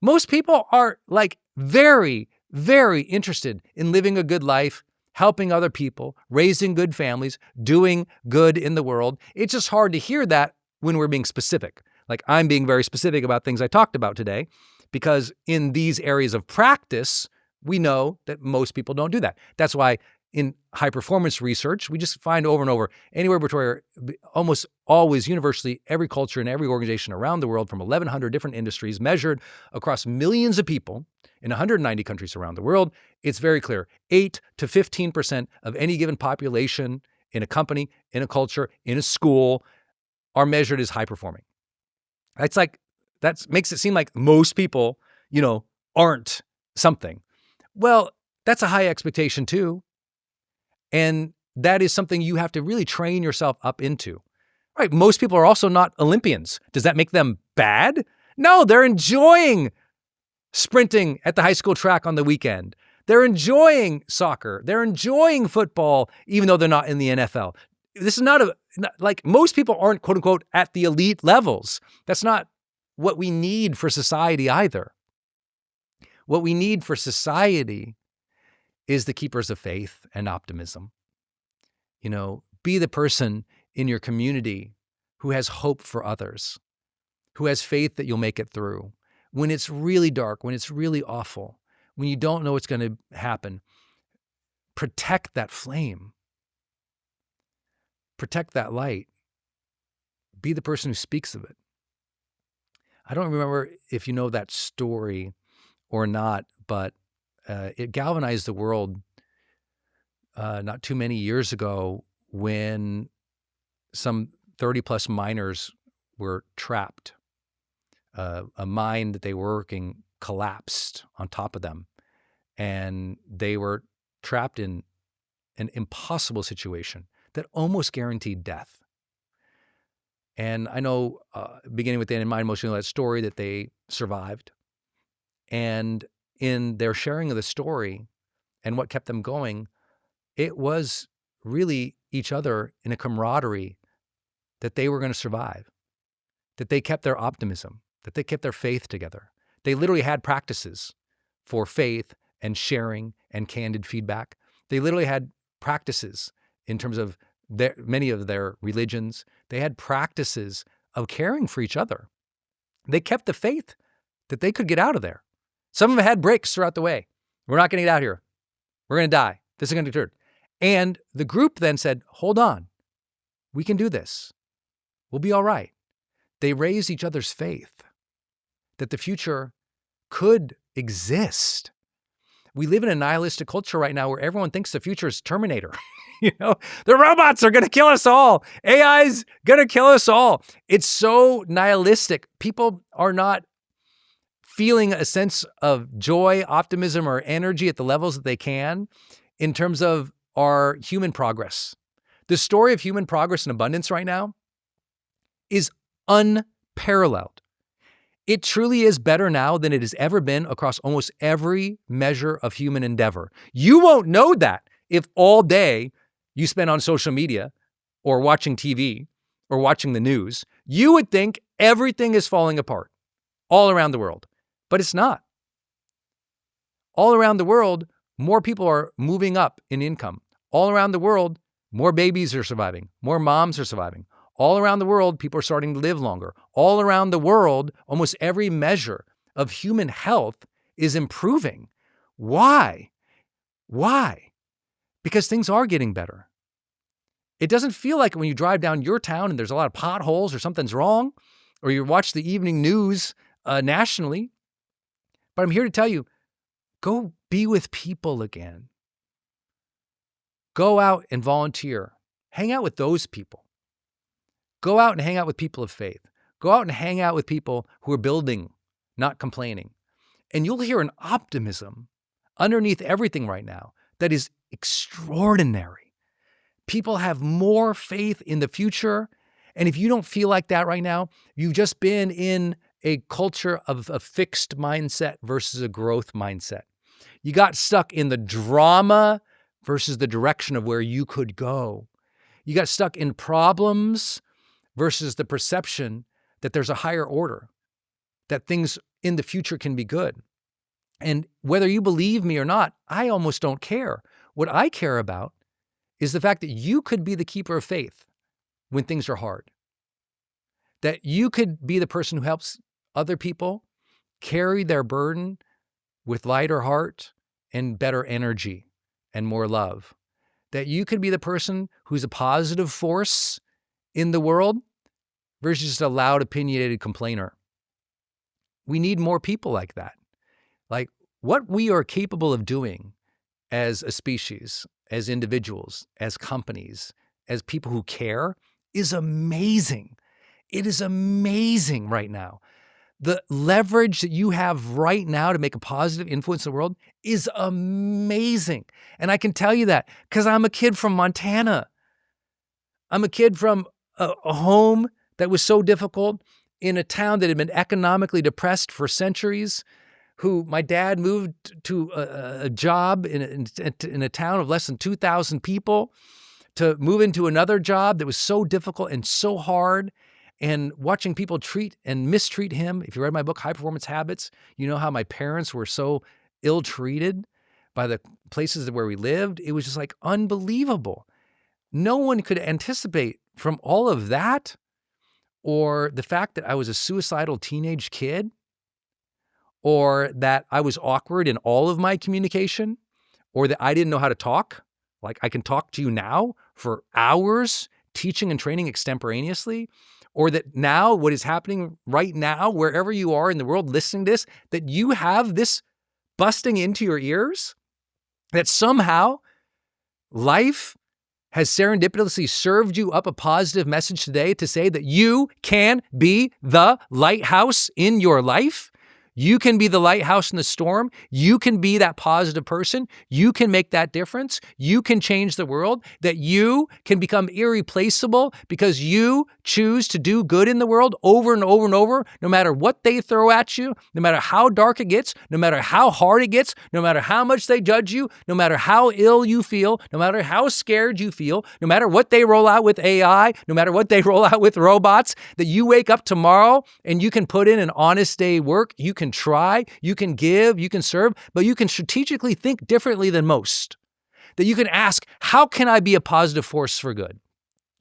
Most people are like very, very interested in living a good life, helping other people, raising good families, doing good in the world. It's just hard to hear that when we're being specific. Like I'm being very specific about things I talked about today, because in these areas of practice, we know that most people don't do that. That's why in high performance research, we just find over and over, anywhere between almost always universally, every culture and every organization around the world from 1,100 different industries measured across millions of people in 190 countries around the world, it's very clear, 8 to 15% of any given population in a company, in a culture, in a school are measured as high performing. It's like, that makes it seem like most people, aren't something. Well, that's a high expectation too. And that is something you have to really train yourself up into. Right? Most people are also not Olympians. Does that make them bad? No, they're enjoying sprinting at the high school track on the weekend. They're enjoying soccer. They're enjoying football, even though they're not in the NFL. This is not like most people aren't, quote unquote, at the elite levels. That's not what we need for society either. What we need for society is the keepers of faith and optimism. Be the person in your community who has hope for others, who has faith that you'll make it through. When it's really dark, when it's really awful, when you don't know what's going to happen, protect that flame. Protect that light. Be the person who speaks of it. I don't remember if you know that story or not, but it galvanized the world not too many years ago when some 30-plus miners were trapped. A mine that they were working collapsed on top of them, and they were trapped in an impossible situation that almost guaranteed death. And I know, beginning with the end in mind, most of that story, that they survived. And in their sharing of the story and what kept them going, it was really each other in a camaraderie that they were going to survive, that they kept their optimism, that they kept their faith together. They literally had practices for faith and sharing and candid feedback. They literally had practices in terms of many of their religions, they had practices of caring for each other. They kept the faith that they could get out of there. Some of them had breaks throughout the way. We're not going to get out here. We're going to die. This is going to be true. And the group then said, hold on, we can do this. We'll be all right. They raised each other's faith that the future could exist. We live in a nihilistic culture right now where everyone thinks the future is Terminator. The robots are going to kill us all. AI's going to kill us all. It's so nihilistic. People are not feeling a sense of joy, optimism, or energy at the levels that they can in terms of our human progress. The story of human progress and abundance right now is unparalleled. It truly is better now than it has ever been across almost every measure of human endeavor. You won't know that if all day you spend on social media or watching TV or watching the news. You would think everything is falling apart all around the world, but it's not. All around the world, more people are moving up in income. All around the world, more babies are surviving, more moms are surviving. All around the world, people are starting to live longer. All around the world, almost every measure of human health is improving. Why? Why? Because things are getting better. It doesn't feel like when you drive down your town and there's a lot of potholes or something's wrong, or you watch the evening news nationally. But I'm here to tell you, go be with people again. Go out and volunteer. Hang out with those people. Go out and hang out with people of faith. Go out and hang out with people who are building, not complaining. And you'll hear an optimism underneath everything right now that is extraordinary. People have more faith in the future. And if you don't feel like that right now, you've just been in a culture of a fixed mindset versus a growth mindset. You got stuck in the drama versus the direction of where you could go. You got stuck in problems versus the perception that there's a higher order, that things in the future can be good. And whether you believe me or not, I almost don't care. What I care about is the fact that you could be the keeper of faith when things are hard. That you could be the person who helps other people carry their burden with lighter heart and better energy and more love. That you could be the person who's a positive force in the world versus just a loud, opinionated complainer. We need more people like that. Like what we are capable of doing as a species, as individuals, as companies, as people who care is amazing. It is amazing right now. The leverage that you have right now to make a positive influence in the world is amazing. And I can tell you that because I'm a kid from Montana. I'm a kid from a home that was so difficult in a town that had been economically depressed for centuries, who my dad moved to a job in a town of less than 2,000 people to move into another job that was so difficult and so hard, and watching people treat and mistreat him. If you read my book, High Performance Habits, you know how my parents were so ill-treated by the places where we lived. It was just like unbelievable. No one could anticipate from all of that, or the fact that I was a suicidal teenage kid, or that I was awkward in all of my communication, or that I didn't know how to talk. Like I can talk to you now for hours, teaching and training extemporaneously, or that now what is happening right now, wherever you are in the world listening to this, that you have this busting into your ears, that somehow life has serendipitously served you up a positive message today to say that you can be the lighthouse in your life. You can be the lighthouse in the storm. You can be that positive person. You can make that difference. You can change the world, that you can become irreplaceable because you choose to do good in the world over and over and over, no matter what they throw at you, no matter how dark it gets, no matter how hard it gets, no matter how much they judge you, no matter how ill you feel, no matter how scared you feel, no matter what they roll out with AI, no matter what they roll out with robots, that you wake up tomorrow and you can put in an honest day work. You can try, you can give, you can serve, but you can strategically think differently than most. That you can ask, how can I be a positive force for good?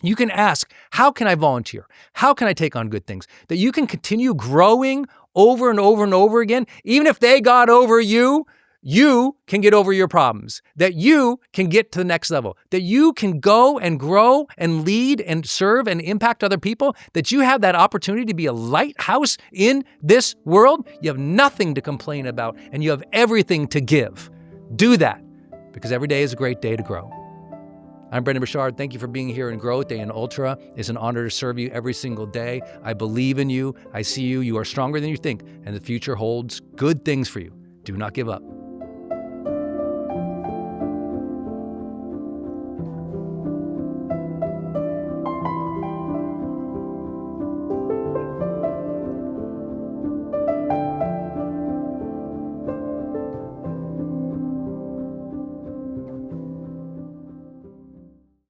You can ask, how can I volunteer? How can I take on good things? That you can continue growing over and over and over again. Even if they got over you, you can get over your problems. That you can get to the next level. That you can go and grow and lead and serve and impact other people. That you have that opportunity to be a lighthouse in this world. You have nothing to complain about and you have everything to give. Do that, because every day is a great day to grow. I'm Brendon Burchard. Thank you for being here in Growth Day and Ultra. It's an honor to serve you every single day. I believe in you. I see you. You are stronger than you think, and the future holds good things for you. Do not give up.